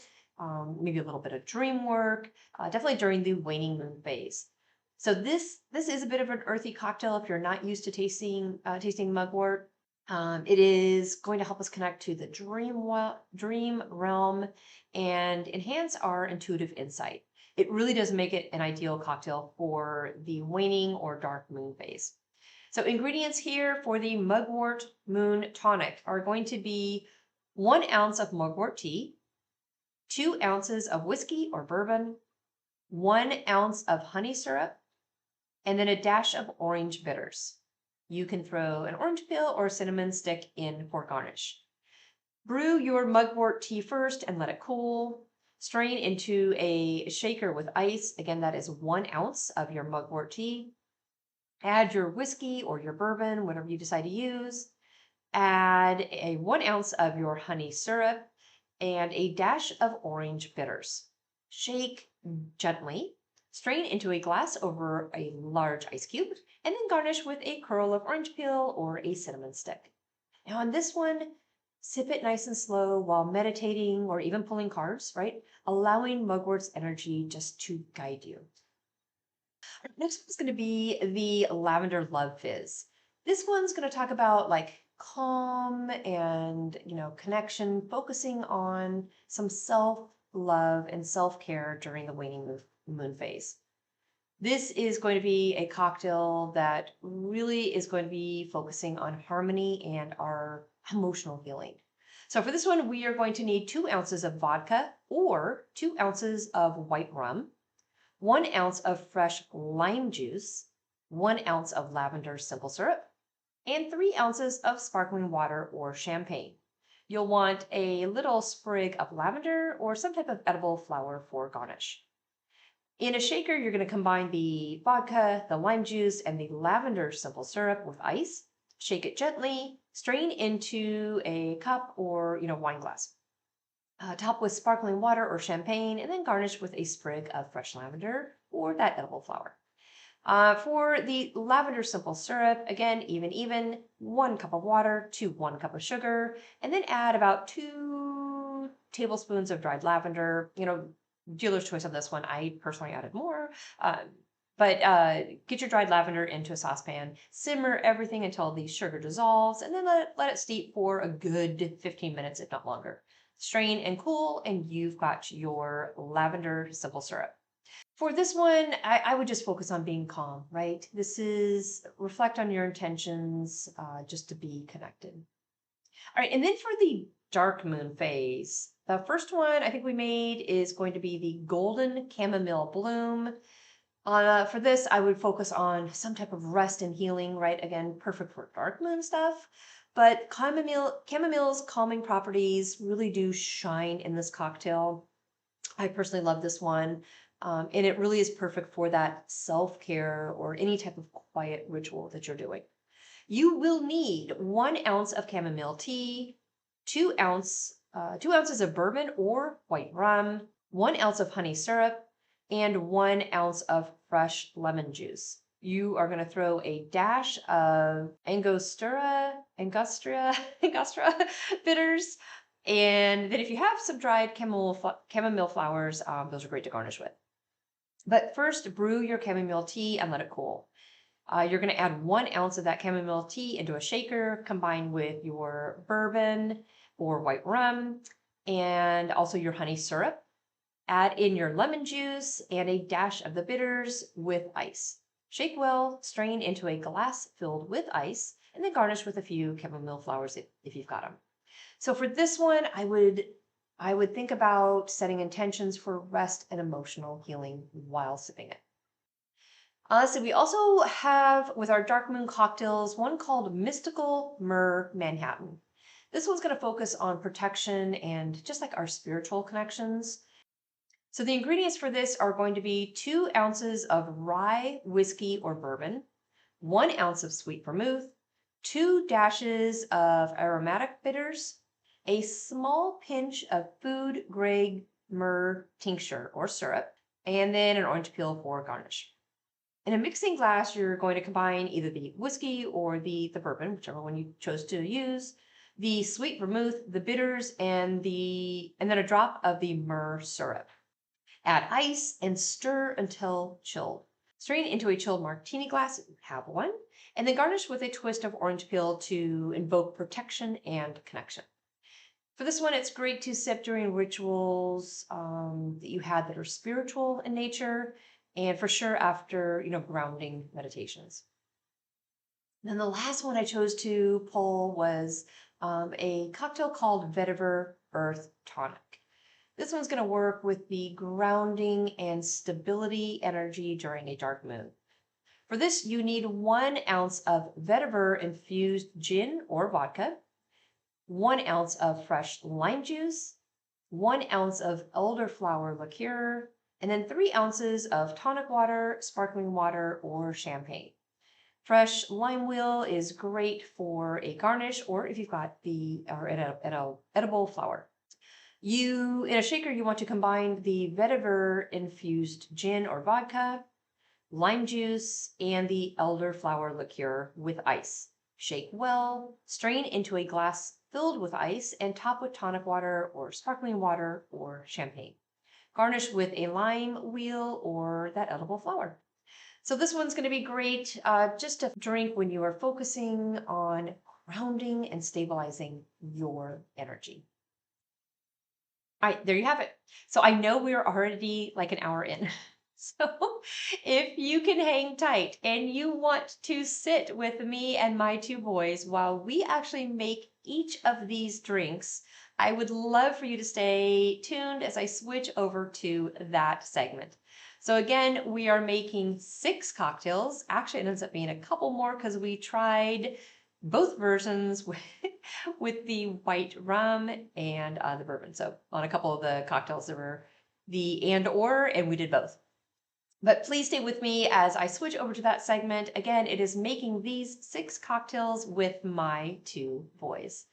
maybe a little bit of dream work, definitely during the waning moon phase. So this is a bit of an earthy cocktail if you're not used to tasting mugwort. It is going to help us connect to the dream realm and enhance our intuitive insight. It really does make it an ideal cocktail for the waning or dark moon phase. So ingredients here for the mugwort moon tonic are going to be 1 ounce of mugwort tea, 2 ounces of whiskey or bourbon, 1 ounce of honey syrup, and then a dash of orange bitters. You can throw an orange peel or cinnamon stick in for garnish. Brew your mugwort tea first and let it cool. Strain into a shaker with ice. Again, that is 1 ounce of your mugwort tea. Add your whiskey or your bourbon, whatever you decide to use. Add a 1 ounce of your honey syrup and a dash of orange bitters. Shake gently, strain into a glass over a large ice cube, and then garnish with a curl of orange peel or a cinnamon stick. Now, on this one, sip it nice and slow while meditating or even pulling cards, right? Allowing mugwort's energy just to guide you. Next one's going to be the lavender love fizz. This one's going to talk about like calm and, connection, focusing on some self love and self care during the waning moon phase. This is going to be a cocktail that really is going to be focusing on harmony and our emotional healing. So for this one, we are going to need 2 ounces of vodka or 2 ounces of white rum, 1 ounce of fresh lime juice, 1 ounce of lavender simple syrup, and 3 ounces of sparkling water or champagne. You'll want a little sprig of lavender or some type of edible flower for garnish. In a shaker, you're going to combine the vodka, the lime juice, and the lavender simple syrup with ice. Shake it gently, strain into a cup or, wine glass. Top with sparkling water or champagne, and then garnish with a sprig of fresh lavender or that edible flower. For the lavender simple syrup, again, even, 1 cup of water to 1 cup of sugar, and then add about 2 tablespoons of dried lavender. Dealer's choice on this one. I personally added more. But get your dried lavender into a saucepan, simmer everything until the sugar dissolves, and then let it steep for a good 15 minutes, if not longer. Strain and cool, and you've got your lavender simple syrup. For this one, I would just focus on being calm, right? This is reflect on your intentions, just to be connected. All right, and then for the dark moon phase, the first one I think we made is going to be the golden chamomile bloom. For this, I would focus on some type of rest and healing, right? Again, perfect for dark moon stuff. But chamomile's calming properties really do shine in this cocktail. I personally love this one. And it really is perfect for that self-care or any type of quiet ritual that you're doing. You will need 1 ounce of chamomile tea, 2 ounces of bourbon or white rum, 1 ounce of honey syrup, and 1 ounce of fresh lemon juice. You are going to throw a dash of angostura bitters. And then if you have some dried chamomile flowers, those are great to garnish with. But first, brew your chamomile tea and let it cool. You're going to add 1 ounce of that chamomile tea into a shaker, combined with your bourbon or white rum, and also your honey syrup. Add in your lemon juice and a dash of the bitters with ice. Shake well, strain into a glass filled with ice, and then garnish with a few chamomile flowers if you've got them. So for this one, I would think about setting intentions for rest and emotional healing while sipping it. So we also have with our dark moon cocktails one called Mystical Myrrh Manhattan. This one's going to focus on protection and just like our spiritual connections. So the ingredients for this are going to be 2 ounces of rye whiskey or bourbon, 1 ounce of sweet vermouth, 2 dashes of aromatic bitters, a small pinch of food grade myrrh tincture or syrup, and then an orange peel for garnish. In a mixing glass, you're going to combine either the whiskey or the bourbon, whichever one you chose to use, the sweet vermouth, the bitters, and then a drop of the myrrh syrup. Add ice and stir until chilled. Strain into a chilled martini glass if you have one, and then garnish with a twist of orange peel to invoke protection and connection. For this one, it's great to sip during rituals that you had that are spiritual in nature, and for sure after, grounding meditations. Then the last one I chose to pull was a cocktail called Vetiver Earth Tonic. This one's going to work with the grounding and stability energy during a dark moon. For this, you need 1 ounce of vetiver infused gin or vodka, 1 ounce of fresh lime juice, 1 ounce of elderflower liqueur, and then 3 ounces of tonic water, sparkling water, or champagne. Fresh lime wheel is great for a garnish or if you've got an edible flower. In a shaker, you want to combine the vetiver infused gin or vodka, lime juice, and the elderflower liqueur with ice. Shake well, strain into a glass filled with ice, and top with tonic water or sparkling water or champagne. Garnish with a lime wheel or that edible flower. So this one's going to be great just to drink when you are focusing on grounding and stabilizing your energy. All right, there you have it. So I know we're already like an hour in. So if you can hang tight and you want to sit with me and my two boys while we actually make each of these drinks, I would love for you to stay tuned as I switch over to that segment. So again, we are making 6 cocktails. Actually, it ends up being a couple more because we tried both versions with the white rum and the bourbon. So on a couple of the cocktails, there were the and we did both. But please stay with me as I switch over to that segment. Again, it is making these 6 cocktails with my 2 boys.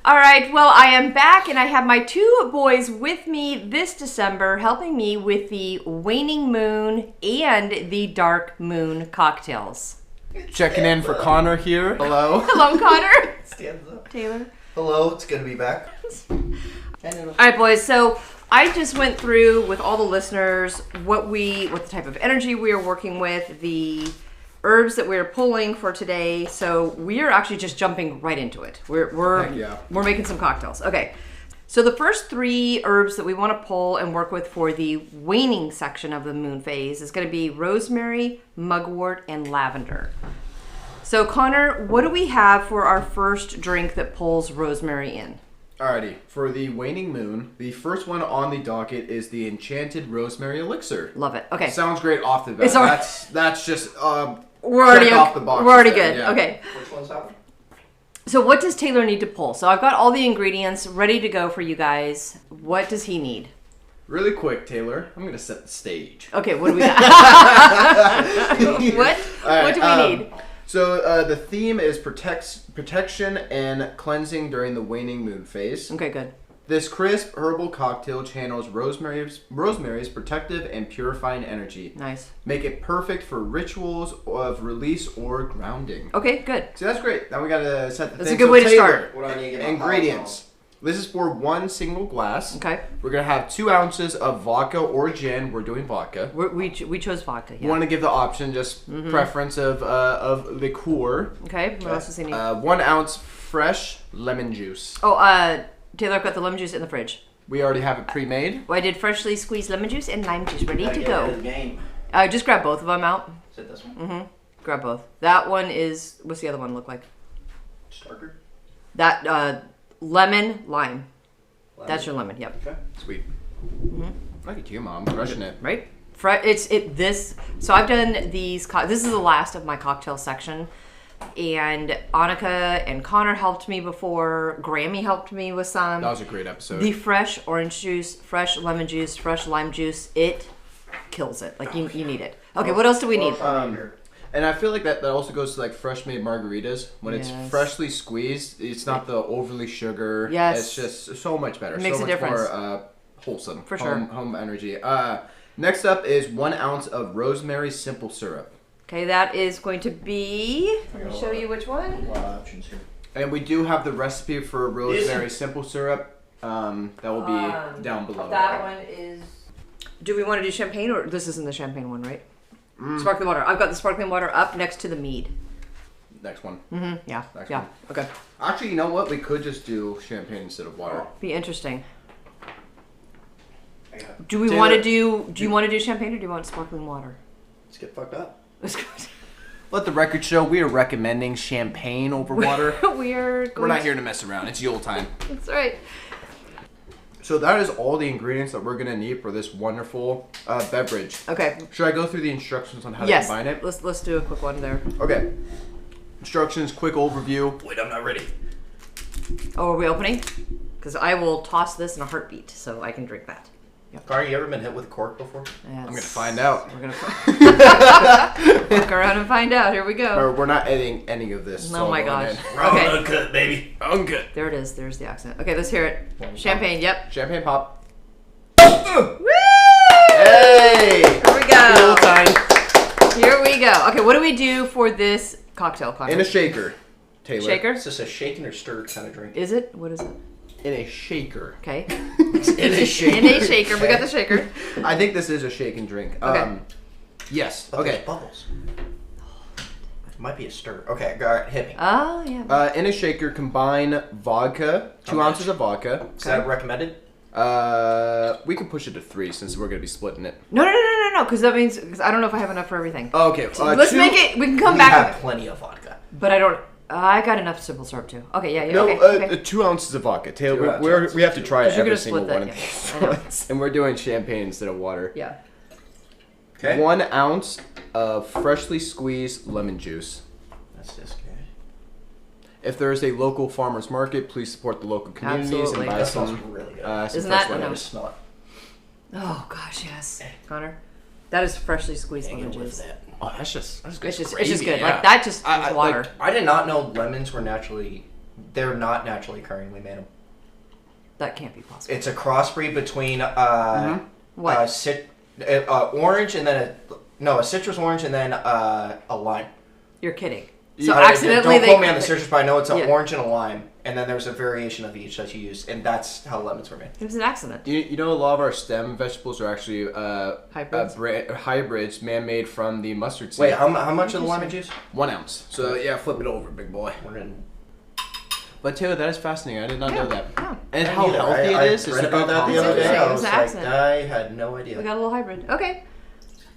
All right, well, I am back and I have my 2 boys with me this December helping me with the Waning Moon and the Dark Moon cocktails. Checking in for Connor here. Hello. Hello, Connor. Stands up. Taylor. Hello, it's good to be back. All right, boys, so I just went through with all the listeners what the type of energy we are working with, the herbs that we're pulling for today. So we are actually just jumping right into it. We're making some cocktails. Okay. So the first 3 herbs that we want to pull and work with for the waning section of the moon phase is going to be rosemary, mugwort, and lavender. So Connor, what do we have for our first drink that pulls rosemary in? Alrighty, for the waning moon, the first one on the docket is the enchanted rosemary elixir. Love it. Okay. Sounds great off the bat. That's just we're already off the box. We're already good. Yeah. Okay. Which one's that one? So what does Taylor need to pull? So I've got all the ingredients ready to go for you guys. What does he need? Really quick, Taylor. I'm gonna set the stage. Okay, what do we got? What do we need? So the theme is protection and cleansing during the waning moon phase. Okay, good. This crisp herbal cocktail channels Rosemary's protective and purifying energy. Nice. Make it perfect for rituals of release or grounding. Okay, good. So that's great. Now we gotta set the That's a good way to start. What do I need to get Ingredients. This is for 1 single glass. Okay. We're gonna have 2 ounces of vodka or gin. We're doing vodka. We chose vodka. Yeah. We want to give the option, just preference of liqueur. Okay. What else does he need? 1 ounce fresh lemon juice. Oh, Taylor, I've got the lemon juice in the fridge. We already have it pre-made. Well, I did freshly squeezed lemon juice and lime juice ready to Get go. rid of the game. Just grab both of them out. Is it this one? Grab both. That one is. What's the other one look like? Starker? That lemon lime. Lemon. That's your lemon. Yep. Okay. Sweet. Look at you, Mom, crushing it. Right. So I've done these. This is the last of my cocktail section. And Annika and Connor helped me before. Grammy helped me with some. That was a great episode. The fresh orange juice, fresh lemon juice, fresh lime juice, it kills it. Like you need it. Okay, what else do we need? And I feel like that also goes to like fresh made margaritas. When it's freshly squeezed, it's not the overly sugar. Yes. It's just so much better. It makes so a much difference. more wholesome. For sure. Home energy. Next up is 1 ounce of rosemary simple syrup. Okay, that is going to be. Let me show you which one. A lot of options here. And we do have the recipe for rosemary simple syrup. That will be down below. That one is. Do we want to do champagne or this isn't the champagne one, right? Sparkling water. I've got the sparkling water up next to the mead. Next one. Yeah. Next yeah. one. Okay. Actually, you know what? We could just do champagne instead of water. Be interesting. I got it. Do we Taylor, want to do? Do you want to do champagne or do you want sparkling water? Let's get fucked up. Let's go. Let the record show we are recommending champagne over water. We're not here to mess around. It's Yule time. That's right. So that is all the ingredients that we're gonna need for this wonderful beverage. Okay. Should I go through the instructions on how to combine it? Let's do a quick one there. Okay. Instructions, quick overview. Wait, I'm not ready. Oh, are we opening? Because I will toss this in a heartbeat, so I can drink that. Yep. Connor, you ever been hit with a cork before? Yeah, I'm gonna find out. We're gonna walk around and find out. Here we go. We're not editing any of this. Oh my gosh. Wrong Okay. uncut, baby. Uncut. There it is. There's the accent. Okay, let's hear it. Champagne. Yep. Champagne pop. Woo! Hey! Here we go. Full time. Here we go. Okay, what do we do for this cocktail? In a shaker, Taylor. Shaker? Is this a shaken or stirred kind of drink? Is it? What is it? In a shaker. Okay. In a shaker. In a shaker. We got the shaker. I think this is a shaken drink. Okay. Yes. But Okay. there's bubbles. It might be a stir. Okay, all right, hit me. Oh, yeah. In a shaker, combine vodka, 2 ounces of vodka. Is that recommended? We can push it to 3 since we're gonna be splitting it. No, because that means because I don't know if I have enough for everything. Okay. Let's make it. We can come We back. have plenty of vodka. But I don't. I got enough simple syrup too. Okay, yeah. No, Okay. 2 ounces of vodka. Taylor, 2 ounces. we have to try Because you're every gonna single split one that, of yeah. these. I know. And we're doing champagne instead of water. Yeah. Okay. 1 ounce of freshly squeezed lemon juice. That's this guy. If there is a local farmer's market, please support the local communities Absolutely. and buy That smells some, really good. some Isn't fresh that- lemon I no. just smell it. Oh gosh, yes, Connor. That is freshly squeezed Dang, lemon it with juice. that. Oh, that's just It's just gravy, good. yeah. Like that just I- is water. like, I did not know lemons were naturally. They're not naturally occurring. We made them. That can't be possible. It's a crossbreed between What? orange and then a citrus orange and then a lime. You're kidding. You- So I- accidentally Don't they. quote me on the citrus, but I know it's an Yeah. orange and a lime, and then there's a variation of each that you use, and that's how lemons were made. It was an accident. You know, a lot of our stem vegetables are actually Hybrids? hybrids man-made from the mustard seed. Wait, how much of the lemon juice? 1 ounce. So yeah, flip it over, big boy. We're in. But Taylor, that is fascinating. I did not know that. Oh, And I how knew that. healthy I it is. read a about good that the other It's day. interesting. I It was was an like, accident. I had no idea. we got a little hybrid. Okay.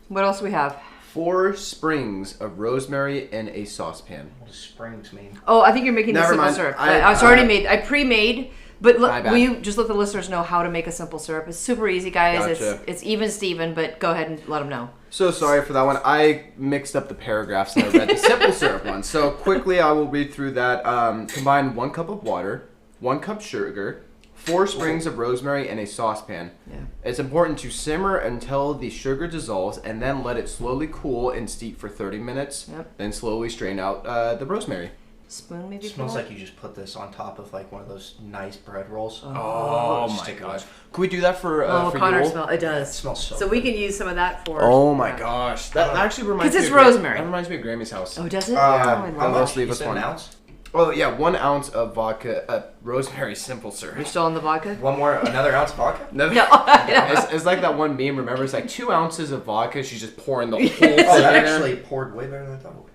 What else do we have? 4 sprigs of rosemary in a saucepan. What does springs mean? Oh, I think you're making the Never simple mind. syrup. I- It's already made. I pre-made. But My bad. will you just let the listeners know how to make a simple syrup? It's super easy, guys. Gotcha. It's even Steven, but go ahead and let them know. So sorry for that one. I mixed up the paragraphs and I read the simple syrup one. So quickly, I will read through that. Combine 1 cup of water, 1 cup sugar, 4 sprigs of rosemary in a saucepan. Yeah. It's important to simmer until the sugar dissolves and then let it slowly cool and steep for 30 minutes. Yep. Then slowly strain out the rosemary. Spoon maybe. It smells like you just put this on top of like one of those nice bread rolls. Oh Just my take it gosh. away. Can we do that for for Connor Yule? smell. It It does. smells so So we good. can use some of that for. Oh my gosh. That actually reminds 'Cause me it's of Gra- rosemary. That reminds me of Grammy's house. Oh, does it? Yeah. I How love I'll it. much? leave You us said one. an ounce? Oh yeah, 1 ounce of vodka, rosemary simple syrup. You're still on the vodka? Another ounce of vodka? No, No. it's like that one meme. Remember, it's like 2 ounces of vodka. She's just pouring the whole thing Oh, that in there. actually poured way better than I thought it would.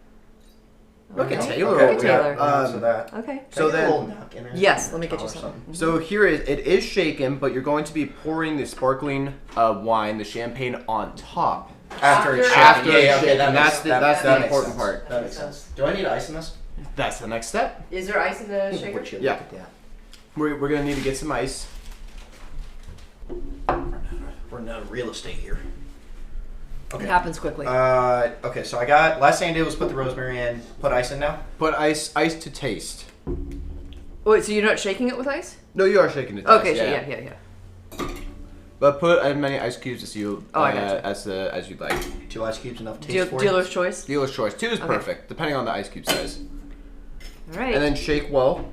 Look at Okay. Taylor Okay, over Look at there. Taylor. An ounce of that. Okay. So Can I get then- a little napkin there? Yes, let me get Towel you or something. So here it is shaken, but you're going to be pouring the sparkling wine, the champagne, on top. After it's After shaken. Yeah, it's okay, shaken. That's the makes important sense. part. That makes sense. Do I need ice in this? That's the next step. Is there ice in the shaker? Would you Yeah. look at that? We're gonna need to get some ice. We're not real estate here. It happens quickly. Okay, so I got, last thing I did was put the rosemary in, put ice in now. Put ice to taste. Wait, so you're not shaking it with ice? No, you are shaking it. Okay, yeah. But put as many ice cubes as you Oh, I gotcha. as you'd like. 2 ice cubes, enough taste for you. Dealer's choice. Dealer's choice. 2 is Okay. perfect, depending on the ice cube size. All right. And then shake well.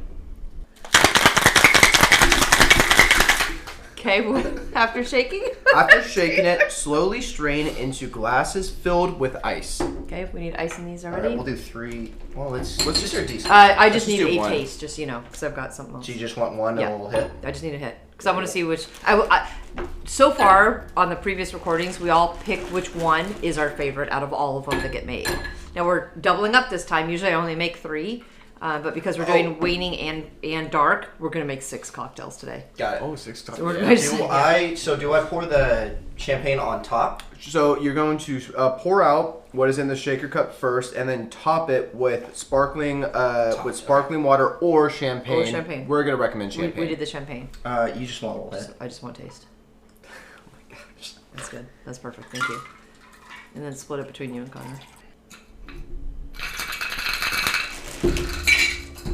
Okay, well, after shaking. After shaking it, slowly strain into glasses filled with ice. Okay, we need ice in these Alright, already. we'll do 3. Well, let's just do decent. I just Let's need just do a one. taste, just because I've got something else. So you just want one Yeah. and we'll hit? I just need a hit because I want to see which. So far on the previous recordings, we all pick which one is our favorite out of all of them that get made. Now we're doubling up this time. Usually I only make 3, but because we're doing waning and dark, we're gonna make 6 cocktails today. Got it. Oh, 6 times. So we're Yeah. going to Do I pour the champagne on top? So you're going to pour out what is in the shaker cup first, and then top it with sparkling water or champagne. Or champagne. We're gonna recommend champagne. We did the champagne. You just want a little hit. I just want taste. Oh my gosh, that's good. That's perfect. Thank you. And then split it between you and Connor.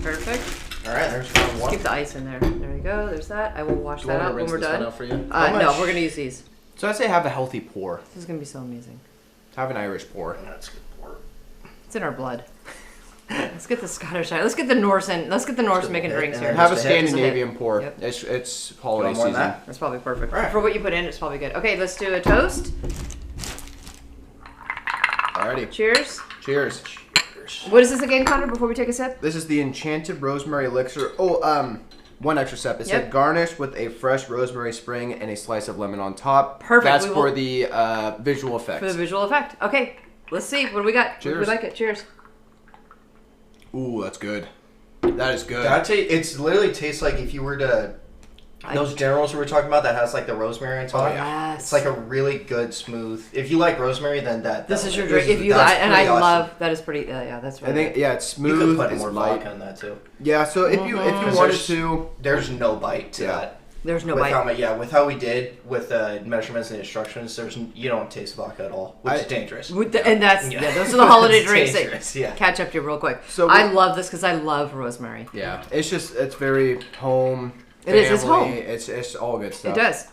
Perfect. All right, there's round one. Keep the ice in there. There you go. There's that. I will wash that out when we're done. Out for you? No, we're gonna use these. So I'd say have a healthy pour. This is gonna be so amazing. Have an Irish pour. That's good pour. It's in our blood. Let's get the Scottish. Let's get the Norse in. Let's get the Norse making drinks here. Have a Just a hit. Scandinavian pour. Yep. It's holiday You want more season. than that? That's probably perfect. Right. For what you put in, it's probably good. Okay, let's do a toast. Alrighty. Cheers. Cheers. What is this again, Connor? Before we take a sip. This is the enchanted rosemary elixir. Oh, one extra step. It said Yep. garnish with a fresh rosemary spring and a slice of lemon on top. Perfect. That's We for will- the visual effects. For the visual effect. Okay, let's see. What do we got? Cheers. We like it. Cheers. Ooh, that's good. That is good. I'd say it's literally tastes like if you were to those generals we were talking about that has like the rosemary on top. Oh, yeah. Yes. It's like a really good smooth. If you like rosemary, then This is your this drink. If you that's like, and pretty I awesome. love that is pretty. Yeah, that's I really think good. yeah, it's You could smooth. put It's more light. vodka in that too. Yeah, so if you Because wanted there's- to, There's no bite to Yeah. that. There's no with bite. with how we did with the measurements and instructions, you don't taste vodka at all, which is dangerous. And that's those are the holiday It's drinks dangerous, that yeah. catch up to you real quick. So I we- love this because I love rosemary. yeah, it's very home. It is, it's family, home. It's all good stuff. It does.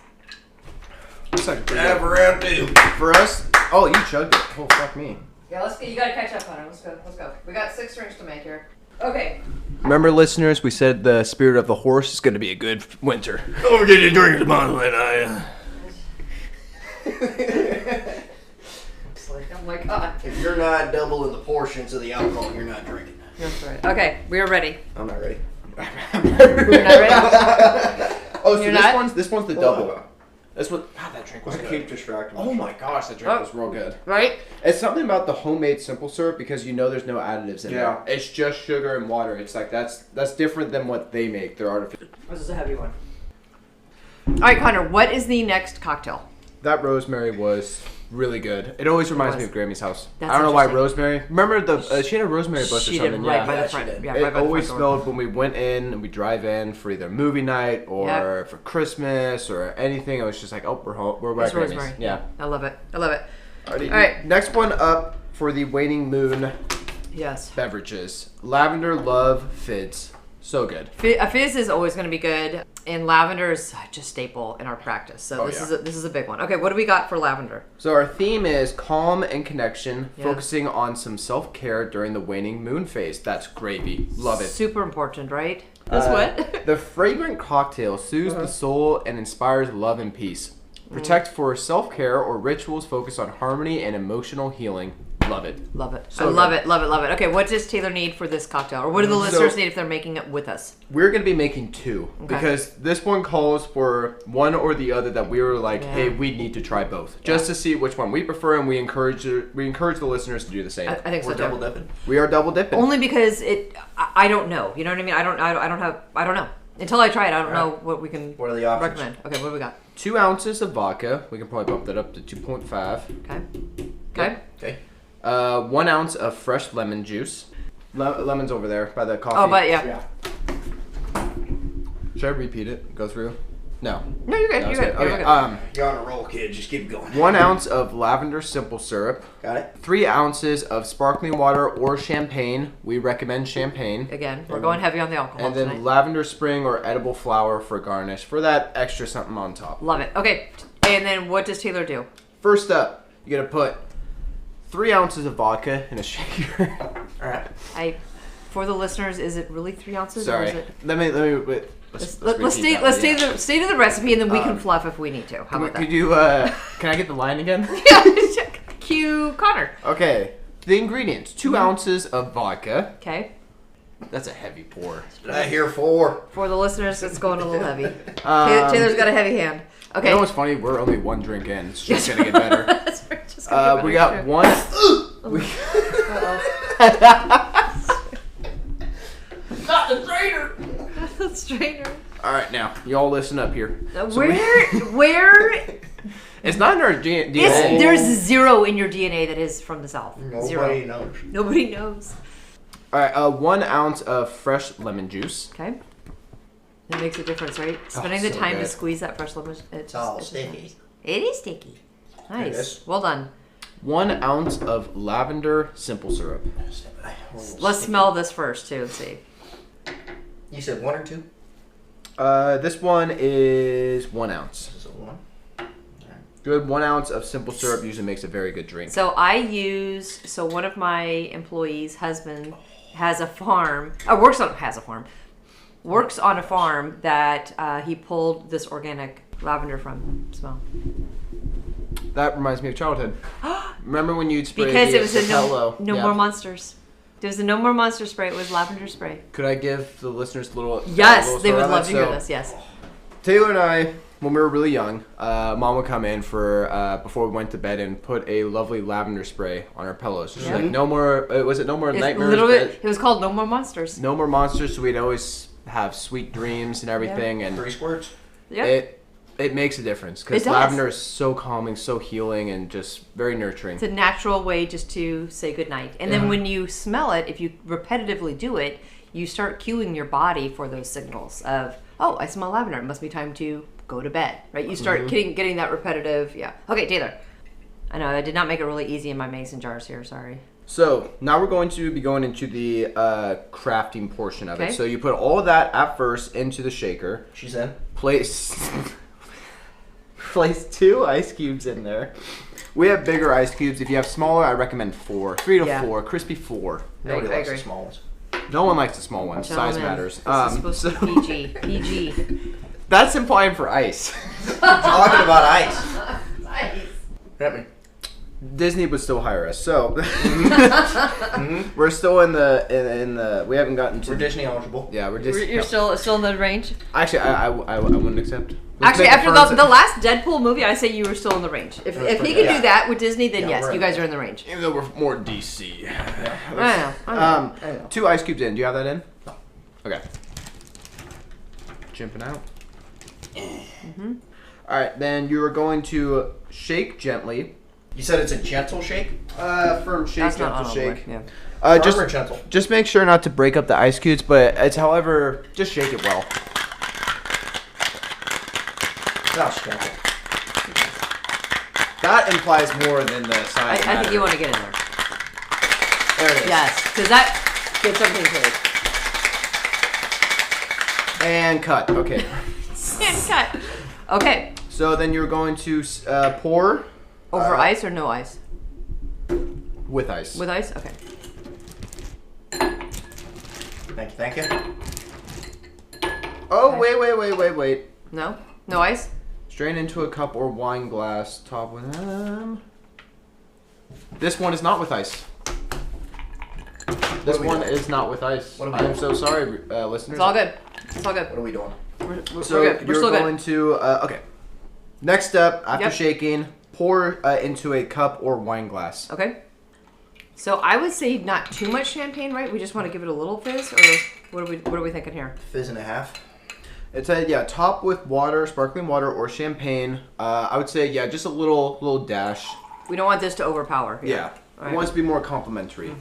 It's like pretty good. round two. For us, oh, you chugged it. Oh, fuck me. Yeah, let's get. You gotta catch up on it. Let's go. Let's go. We got 6 drinks to make here. Okay. Remember, listeners, we said the spirit of the horse is going to be a good winter. Oh, we're getting a drink tomorrow, and I. It's like, oh my god. If you're not doubling the portions of the alcohol, you're not drinking. That's right. Okay, we are ready. I'm not ready. We're not ready. Oh, so You're not? this one's the Hold double. on. This one, that drink was I good. keep distracting. Oh my gosh, that drink was real good. Right? It's something about the homemade simple syrup because you know there's no additives in Yeah. there. It's just sugar and water. It's like that's different than what they make. They're artificial. This is a heavy one. All right, Connor. What is the next cocktail? That rosemary was really good. It always reminds me of Grammy's house. That's I don't know why interesting. rosemary. Remember the she had a rosemary bush or She did something. right yeah. by Yeah, the she front. did. Yeah, It right by the always front door. smelled when we went in and we drive in for either movie night or for Christmas or anything. It was just like, oh, we're home. We're by It's Grammy's. rosemary. Yeah. I love it. I love it. Alrighty. All right. Next one up for the Waning Moon Yes. beverages. Lavender Love Fizz. So good. A fizz is always going to be good, and lavender is such a staple in our practice. So Oh, this yeah. is a big one. Okay, what do we got for lavender? So our theme is calm and connection, Yeah. focusing on some self-care during the waning moon phase. That's gravy. Love it. Super important, right? That's what? The fragrant cocktail soothes the soul and inspires love and peace. Protect for self-care or rituals focused on harmony and emotional healing. Love it. Love it. So I love good. it. Love it. Love it. Okay, what does Taylor need for this cocktail, or what do the listeners need if they're making it with us? We're going to be making 2 because this one calls for one or the other that we were like, hey, we need to try both just to see which one we prefer, and we encourage the listeners to do the same. I think We're so double too. dipping. We are double dipping. Only because I don't know. You know what I mean? I don't know. Until I try it, I don't know what we can What are the options? recommend. Okay, what do we got? 2 ounces of vodka. We can probably bump that up to 2.5. Okay. Okay. 1 ounce of fresh lemon juice. Lemon's over there by the coffee. Oh, but yeah. Should I repeat it? Go through? No. No, you're good. No, You're it's good. Okay. You're good. You're on a roll, kid. Just keep going. 1 ounce of lavender simple syrup. Got it? 3 ounces of sparkling water or champagne. We recommend champagne. Again, we're going heavy on the alcohol And then tonight. lavender spring or edible flower for garnish for that extra something on top. Love it. Okay, and then what does Taylor do? First up, you're going to put 3 ounces of vodka in a shaker. All right. For the listeners, is it really 3 ounces? Or Sorry. is it... Let me wait. Let's repeat stay. that. Let's Yeah. stay to the recipe, and then we can fluff if we need to. How about that? Could you, can I get the line again? Yeah. Cue Connor. Okay. The ingredients: 2 ounces of vodka. Okay. That's a heavy pour. I hear 4. For the listeners, it's going a little heavy. Taylor's got a heavy hand. Okay. You know what's funny? We're only 1 drink in. It's just gonna get better. We're just gonna get We better, got sure. 1. Not the trainer. The strainer. All right, now you all listen up here. Where? It's not in our DNA. There's 0 in your DNA that is from the South. Nobody 0. knows. Nobody knows. All right, 1 ounce of fresh lemon juice. Okay. It makes a difference, right? Spending the so time to good. squeeze that fresh lemon. It's all sticky. It is sticky. It Nice. is. Well done. 1 ounce of lavender simple syrup. Let's smell this first too and see. You said 1 or 2? This one is 1 ounce. This is a 1. Good 1 ounce of simple syrup usually makes a very good drink. So one of my employees' husband has a farm, works on a farm that he pulled this organic lavender from. Smell. That reminds me of childhood. Remember when you'd spray Because the it was a no Yeah. more monsters. There was a no more monster spray. It was lavender spray. Could I give the listeners a little? Yes, little they story would on love that? to hear So, this. Yes. Taylor and I, when we were really young, Mom would come in for before we went to bed and put a lovely lavender spray on our pillows. She's like, no more. Was it no more nightmares? It was called No More Monsters. No more monsters. So we'd always have sweet dreams and everything, and 3 squirts. Yeah. it makes a difference because It does. lavender is so calming, so healing, and just very nurturing. It's a natural way just to say goodnight. And then when you smell it, if you repetitively do it, you start cueing your body for those signals of, oh, I smell lavender. It must be time to go to bed, right? You start getting that repetitive, yeah. Okay, Taylor. I know, I did not make it really easy in my mason jars here, sorry. So now we're going to be going into the crafting portion of Okay. it. So you put all of that at first into the shaker. She's in. Place 2 ice cubes in there. We have bigger ice cubes. If you have smaller, I recommend 4. 3 to 4, crispy 4. Nobody I likes the agree. small ones. No one likes the small ones. Size Gentlemen, matters. This is supposed to be PG. PG. That's implying for ice. Talking about ice. Nice. Hit me. Disney would still hire us. So we're still in the we haven't gotten to We're Disney eligible. Yeah, we're just You're still in the range? Actually I wouldn't accept. Let's Actually, make it after the firm. last Deadpool movie, I say you were still in the range. If he could do that with Disney, then yes, we're you in guys there. are in the range. Even though we're more DC. I know. 2 ice cubes in. Do you have that in? No. Okay. Jumping out. All right, then you are going to shake gently. You said it's a gentle shake? Firm shake, That's not gentle shake. Yeah. Firm or gentle? Just make sure not to break up the ice cubes, but it's however, just shake it well. That's gentle. That implies more than the size. I think you want to get in there. There it is. Yes, because that gets everything cleared. And cut. Okay. And cut. Okay. So then you're going to pour Over ice or no ice? with ice. With ice? Okay. Thank you. Oh, Okay. wait. No? No ice? Strain into a cup or wine glass. Top with This one is not with ice. This are we one doing? is not with ice. What are we I'm doing? so sorry, listeners. It's all good. It's all good. What are we doing? We're So good. We're you're still going good. to okay. Next step after Yep. shaking, pour into a cup or wine glass. Okay. So I would say not too much champagne, right? We just want to give it a little fizz, or what are we thinking here? Fizz and a half. It's top with water, sparkling water or champagne. I would say just a little dash. We don't want this to overpower. Here. Yeah, All it right. wants to be more complimentary.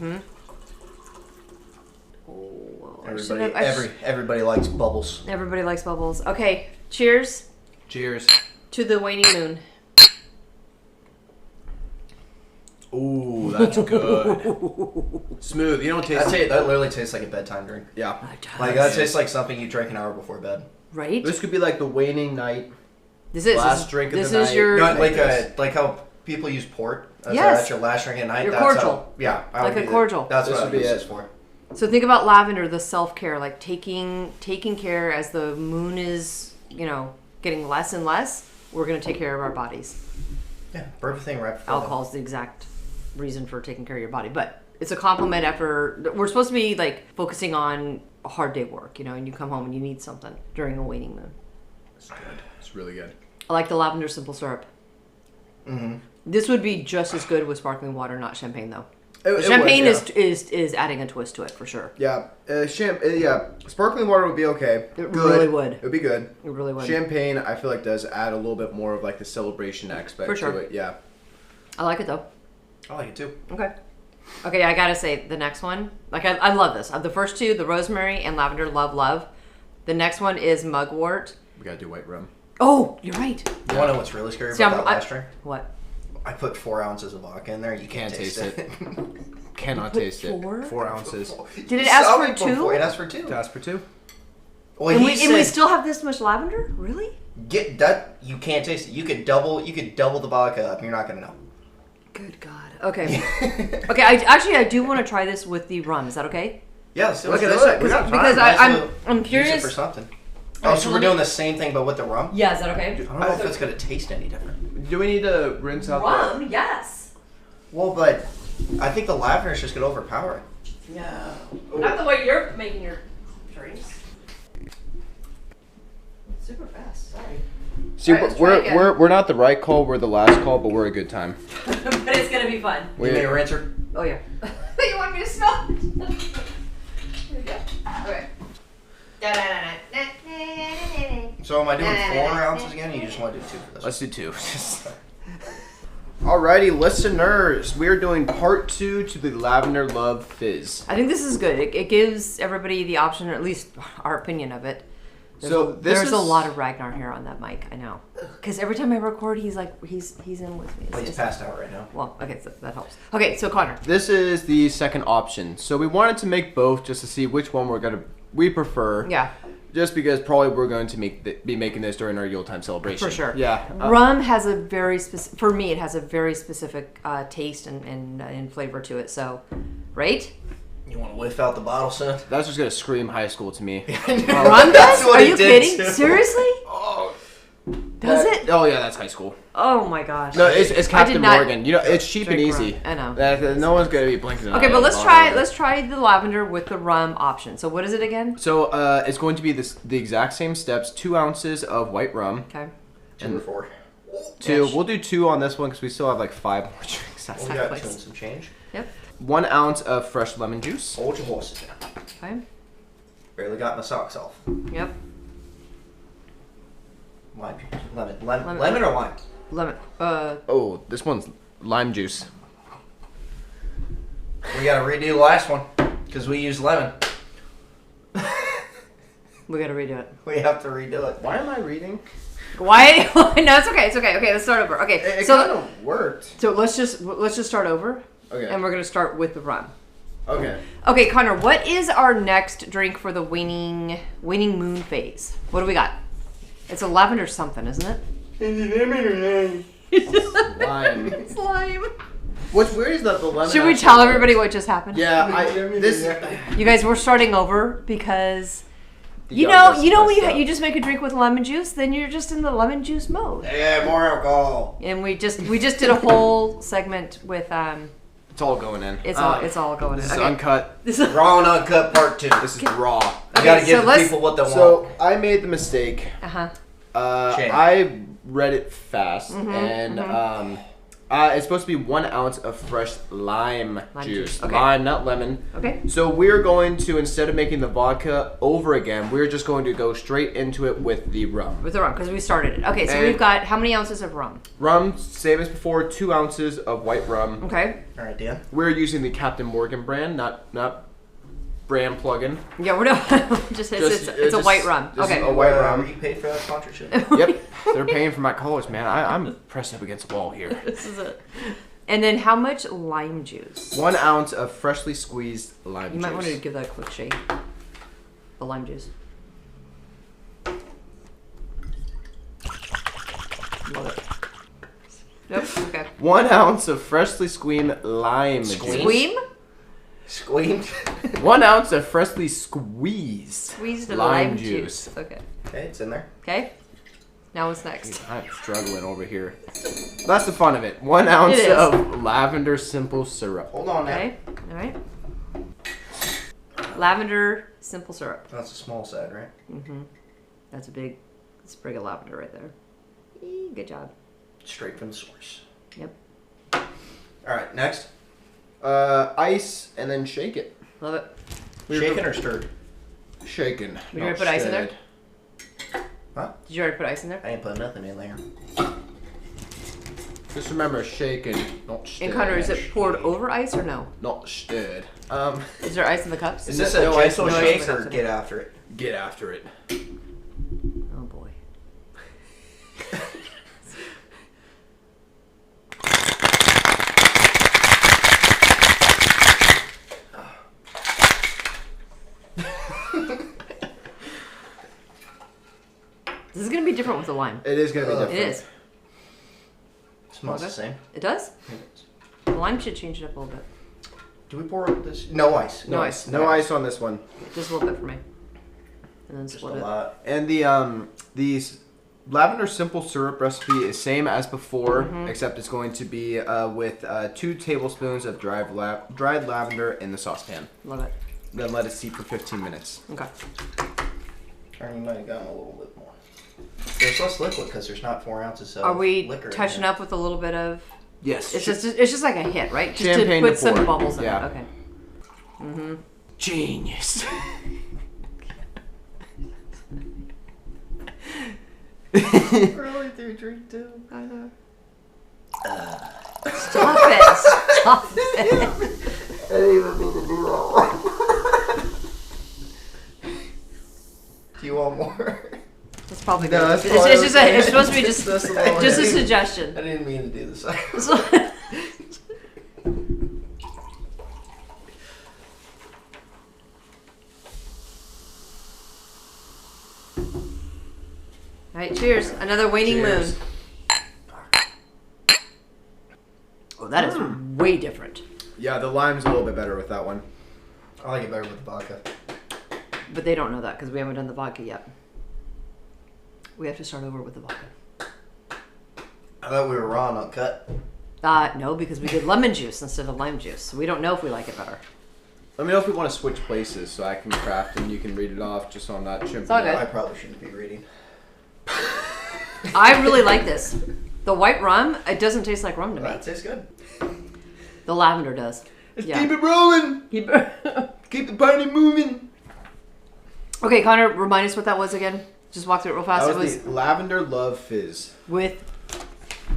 Oh, Everybody likes bubbles. Everybody likes bubbles. Okay. Cheers Cheers. to the waning moon. Ooh, that's good. Smooth. You don't taste. I'd say that literally tastes like a bedtime drink. Yeah. Like that tastes like something you drink an hour before bed. Right? This could be like the waning night. This is last drink of this the is night. your Not like Yes. like how people use port. Yes. That's your last drink at night. Your that's cordial. How, yeah. I Like would a do cordial. That. That's This what I would would be use it. this for. So think about lavender, the self-care, like taking care as the moon is, getting less and less. We're gonna take care of our bodies. Yeah. Perfect thing right before Alcohol is the exact reason for taking care of your body, but it's a compliment after. We're supposed to be like focusing on a hard day work, and you come home and you need something during a waning moon. It's good. It's really good. I like the lavender simple syrup. Mm-hmm. This would be just as good with sparkling water, not champagne though. It Champagne would, yeah. is adding a twist to it for sure. Yeah, sparkling water would be okay. It Good. really would. It would be good. It really would. Champagne, I feel like, does add a little bit more of like the celebration aspect For sure. to it. Yeah. I like it though. I like it too. Okay. Okay, I gotta say the next one. Like I love this. The first two, the rosemary and lavender, love. The next one is mugwort. We gotta do white rum. Oh, you're right. You want to know what's really scary See, about that last drink? What? I put 4 ounces of vodka in there. You can't taste it. Cannot put taste it. 4? 4 ounces. Did it ask Saw for me before. 2? It asked for 2. Task for 2. Well, and he we said, still have this much lavender? Really? get that. You can't taste it. You could double the vodka up. You're not gonna know. Good God. Okay. Okay. I do want to try this with the rum. Is that okay? Yeah, let's do Okay, it. let's do it. Because I'm Use curious. it for something. Alright, So so we're let me- doing the same thing, but with the rum. Yeah, is that okay? I don't know if it's gonna taste any different. Do we need to rinse out Rum, yes. Well, but I think the lavender is just gonna overpower it. No. Not the way you're making your drinks. Super fast. Sorry. See, Alright, let's try again. we're not the right call. We're the last call, but we're a good time. But it's gonna be fun. You made a rinser? Oh yeah. You want me to smell it? Here we go. Okay. So am I doing 4 ounces again? Or you just want to do 2 for this? Let's do 2. Alrighty, listeners, we're doing part 2 to the Lavender Love Fizz. I think this is good. It gives everybody the option, or at least our opinion of it. There's a lot of Ragnar here on that mic. I know, because every time I record, he's like he's in with me. Well, he's passed out right now. Well, okay, so that helps. Okay, so Connor. This is the second option. So we wanted to make both just to see which one we prefer. Yeah. Just because probably we're going to be making this during our Yuletime celebration. For sure. Yeah. Rum has a very specific, for me, it has a very specific taste and flavor to it. So, right? You want to whiff out the bottle, son? That's just gonna scream high school to me. Rum That's does? what Are it you did, kidding? too. Seriously? Oh. Does it? Oh yeah, that's high school. Oh my gosh. No, it's I did Captain not Morgan. You know, it's cheap and drink easy. rum. I know. No one's gonna be blinking an eye Okay, at but the let's bottom of it. try the lavender with the rum option. So what is it again? So it's going to be the exact same steps. 2 ounces of white rum. Okay. 2 or 4. 2. Yes. We'll do 2 on this one because we still have like 5 more drinks. Well, That's we Exactly. got 2 and some change. Yep. 1 ounce of fresh lemon juice. Hold your horses down. Okay. Barely got my socks off. Yep. Lime juice. Lemon or lime? Lemon. Oh, this one's lime juice. We gotta redo the last one because we used lemon. We gotta redo it. We have to redo it. Why am I reading? Why? No, it's okay. It's okay. Okay, let's start over. Okay, It so kind of worked. so let's just start over, Okay. and we're gonna start with the rum. Okay. Okay, Connor, what is our next drink for the waning moon phase? What do we got? It's a lavender something, isn't it? Lime. It's lime. What's weird is that the lemon. Should we actually tell works. everybody what just happened? Yeah, You guys, we're starting over because The you youngest know when messed up. you just make a drink with lemon juice, then you're just in the lemon juice mode. Yeah, more alcohol. And we just did a whole segment with It's all going in. it's all going This in. is Okay. uncut. This is Raw and uncut part 2. This is raw. You gotta Okay, give so the let's- people what they So want. I made the mistake. uh-huh. Shame. I read it fast, Mm-hmm, and it's supposed to be 1 ounce of fresh lime Lime juice. juice, okay. Lime, not lemon. Okay. So we're going to, instead of making the vodka over again, we're just going to go straight into it with the rum. With the rum, because we started it. Okay, so And- we've got how many ounces of rum? Rum, same as before, 2 ounces of white rum. Okay. All right, Dan. We're using the Captain Morgan brand, not brand plug-in. Yeah, we're not. it's a just- white rum. this is Okay. a white rum. You paid for that sponsorship. Yep, they're paying for my college, man. I'm pressed up against the wall here. This is it. And then how much lime juice? 1 ounce of freshly squeezed lime You juice. might want to give that a quick shake. The lime juice. Love it. Yep. Okay. 1 ounce of freshly squeamed lime Squeezed? Squeam? Squeamed. juice. 1 ounce of freshly squeezed Squeezed lime juice. Okay. Okay, it's in there. Okay. Now what's next? I'm struggling over here. That's the fun of it. 1 ounce It is. of lavender simple syrup. Hold on now. Okay. All right. Lavender simple syrup. That's a small side, right? Mm-hmm. That's a big sprig of lavender right there. Good job. Straight from the source. Yep. All right, next. Ice and then shake it. Love it. Shaken or stirred? Shaken. We gonna put ice in there? stirred. Huh? Did you already put ice in there? I ain't put nothing in there. Just remember, shaken, not stirred. And Connor, is it poured over ice or no? Not stirred. Is there ice in the cups? Is this No a ice, gentle no shake ice. or get after it? Get after it. Oh boy. different with the lime. It is gonna be different. It is. Smells the same. It does? The lime should change it up a little bit. Do we pour up this? No ice. No ice. No ice on this one. Just a little bit for me. And then Just a split it. lot. And the lavender simple syrup recipe is same as before, except it's going to be with 2 tablespoons of dried lavender in the saucepan. Love it. Then let it steep for 15 minutes. Okay. You might have gotten a little bit more. There's less liquid because there's not 4 ounces of Are we liquor touching up with a little bit of? Yes. It's just like a hit, right? Just Champagne to to put some pour. bubbles in Yeah. it. Okay. Mm-hmm. Genius. Early through drink too. I know. Stop it! Stop it! I didn't even mean to do that. Do you want more? That's probably No, good. that's It's probably just okay. it's supposed to be just That's the one just a I did. suggestion. I didn't mean to do this. All right, cheers. Another waning Cheers. moon. Oh, that is way different. Yeah, the lime's a little bit better with that one. I like it better with the vodka. But they don't know that because we haven't done the vodka yet. We have to start over with the vodka. I thought we were raw, not cut. No, because we did lemon juice instead of lime juice. So we don't know if we like it better. Let me know if we want to switch places so I can craft and you can read it off just so I'm not chimping. all good. I probably shouldn't be reading. I really like this. The white rum, it doesn't taste like rum to me. That tastes good. The lavender does. Let's Yeah. keep it rolling. Keep Keep the party moving. Okay, Connor, remind us what that was again. Just walk through it real fast. That was the lavender love fizz with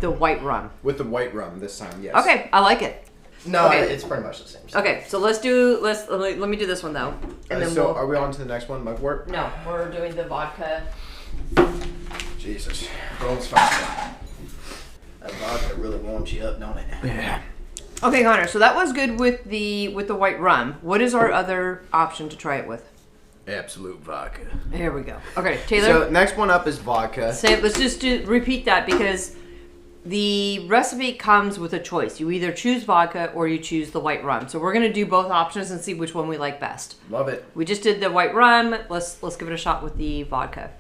the white rum. with the white rum this time. Yes. Okay, I like it. No, Okay. it's pretty much the same. Okay, so let me do this one though, and then so we'll. are we on to the next one, mugwort? No, we're doing the vodka. Jesus. Rolls fast. That vodka really warms you up, don't it? Yeah. Okay, Connor. So that was good with the white rum. What is our other option to try it with? Absolute vodka. Here we go. Okay, Taylor. So next one up is vodka. Let's just repeat that because the recipe comes with a choice. You either choose vodka or you choose the white rum. So we're gonna do both options and see which one we like best. Love it. We just did the white rum. Let's give it a shot with the vodka.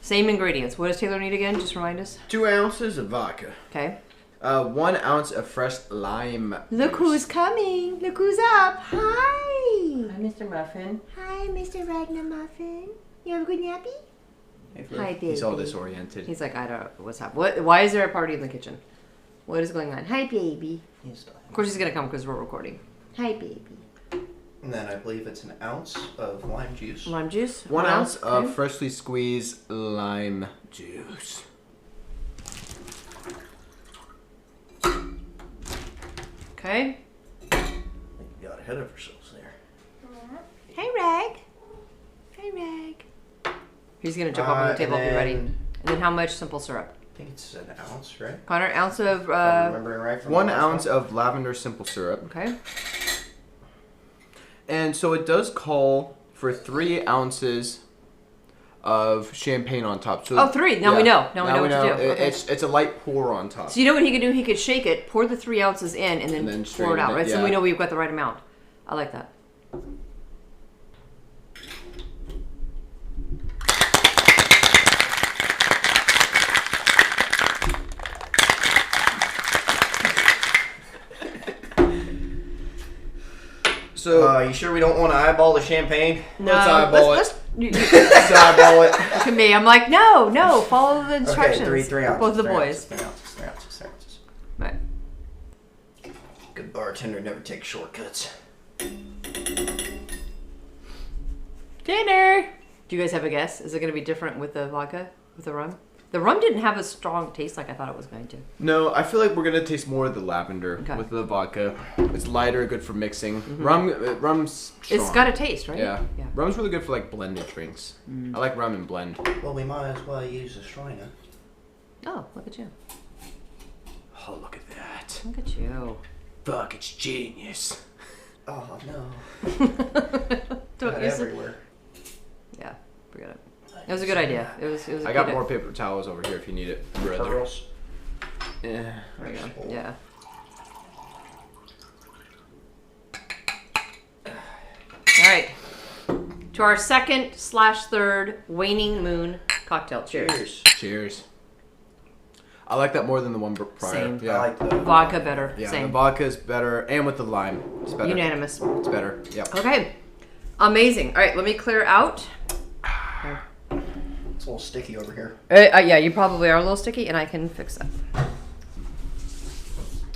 Same ingredients. What does Taylor need again? Just remind us. 2 ounces of vodka. Okay. 1 ounce of fresh lime. Look who's coming. Look who's up. Hi. Hi, Mr. Muffin. Hi, Mr. Ragnar Muffin. You have a good nappy? Hi, baby. He's all disoriented. He's like, I don't know what's happening. Why is there a party in the kitchen? What is going on? Hi, baby. Of course he's going to come because we're recording. Hi, baby. And then I believe it's an ounce of lime juice. Lime juice? 1 ounce of Okay. freshly squeezed lime juice. Okay. I think we got ahead of ourselves there. Hey, Rag. Hey, Rag. He's going to jump up on the table and be ready. And then how much simple syrup? I think it's an ounce, right? Connor, ounce of... If I'm remembering right from 1 the last ounce one. of lavender simple syrup. Okay. And so it does call for 3 ounces of champagne on top. So Oh, 3. Now we know. Now we know what to do. Okay. It's a light pour on top. So you know what he could do? He could shake it, pour the 3 ounces in, and then, then pour strain it out, it, right? So yeah. we know we've got the right amount. I like that. So You sure we don't want to eyeball the champagne? No, Let's eyeball let's let's eyeball it. look at me. I'm like, no, follow the instructions. Okay, 3 ounces. Both the 3 boys. ounces, 3 ounces, 3 ounces. Right. Good bartender never takes shortcuts. Dinner. Do you guys have a guess? Is it going to be different with the vodka, with the rum? The rum didn't have a strong taste like I thought it was going to. No, I feel like we're gonna taste more of the lavender Okay. with the vodka. It's lighter, good for mixing. Rum's strong. It's got a taste, right? Yeah. Yeah. Rum's really good for like blended drinks. I like rum and blend. Well, we might as well use the Shriner. Oh, look at you. Oh, look at that. Look at you. Fuck, it's genius. Oh no. Don't Got use it. everywhere. Yeah, forget it. It was a good idea. It was a I got good more paper towels over here if you need it, brother. Pearls. Yeah. There we go. Yeah. All right. To our second/third waning moon cocktail. Cheers. Cheers. I like that more than the one prior. Same. Yeah. I like the Vodka better. Yeah, Same. the vodka is better, and with the lime, it's better. Unanimous. It's better. Yep. Okay. Amazing. All right, let me clear out. It's a little sticky over here. Yeah, you probably are a little sticky, and I can fix that.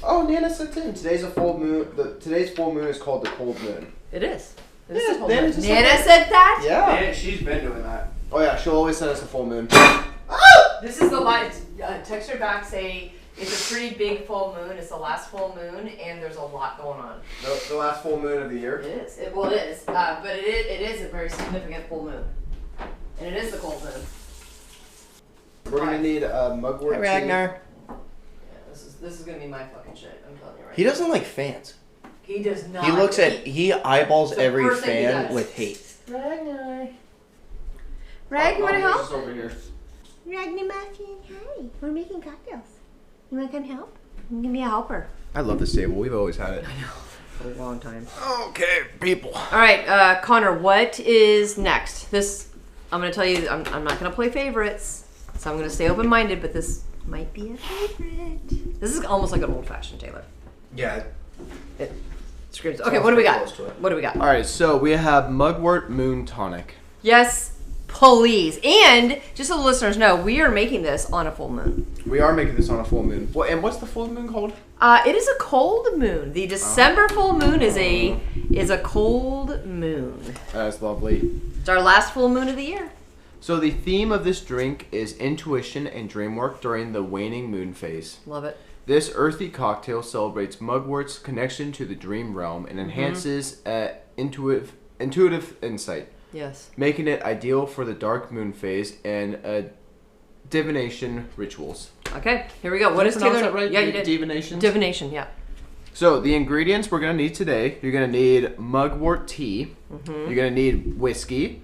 Oh, Nana sent in. Today's a full moon. Today's full moon is called the cold moon. It is. Yeah, Nana just Nana said said that? Yeah. She's been doing that. Oh yeah, she'll always send us a full moon. This is the light. Text her back, say it's a pretty big full moon. It's the last full moon, and there's a lot going on. The last full moon of the year. It is. It is. But it is a very significant full moon, and it is the cold moon. We're gonna need a mugwort. Hey, Ragnar. Yeah, this is gonna be my fucking shit. I'm telling you right He now. doesn't like fans. He does not. He eyeballs It's the every first thing he fan does. with hate. Ragnar. Rag, you wanna help? Over here. Ragnar Muffin, hi. We're making cocktails. You want to come help? You can give me a helper. I love this table. We've always had it. For a long time. Okay, people. All right, Connor, what is next? This, I'm going to tell you, I'm not going to play favorites, so I'm going to stay open-minded, but this might be a favorite. This is almost like an old-fashioned, Taylor. Yeah. It screams. Okay, what do we got? What do we got? All right, so we have mugwort moon tonic. Yes, please. And just so the listeners know, we are making this on a full moon. We are making this on a full moon. And what's the full moon called? It is a cold moon. The December full moon is a cold moon. That's lovely. It's our last full moon of the year. So the theme of this drink is intuition and dream work during the waning moon phase. Love it. This earthy cocktail celebrates mugwort's connection to the dream realm and enhances intuitive insight, Yes. making it ideal for the dark moon phase and divination rituals. Okay, here we go. What is Did I pronounce Taylor? that right? Yeah, you did. Divination? Divination, yeah. So the ingredients we're going to need today, you're going to need mugwort tea, you're going to need whiskey,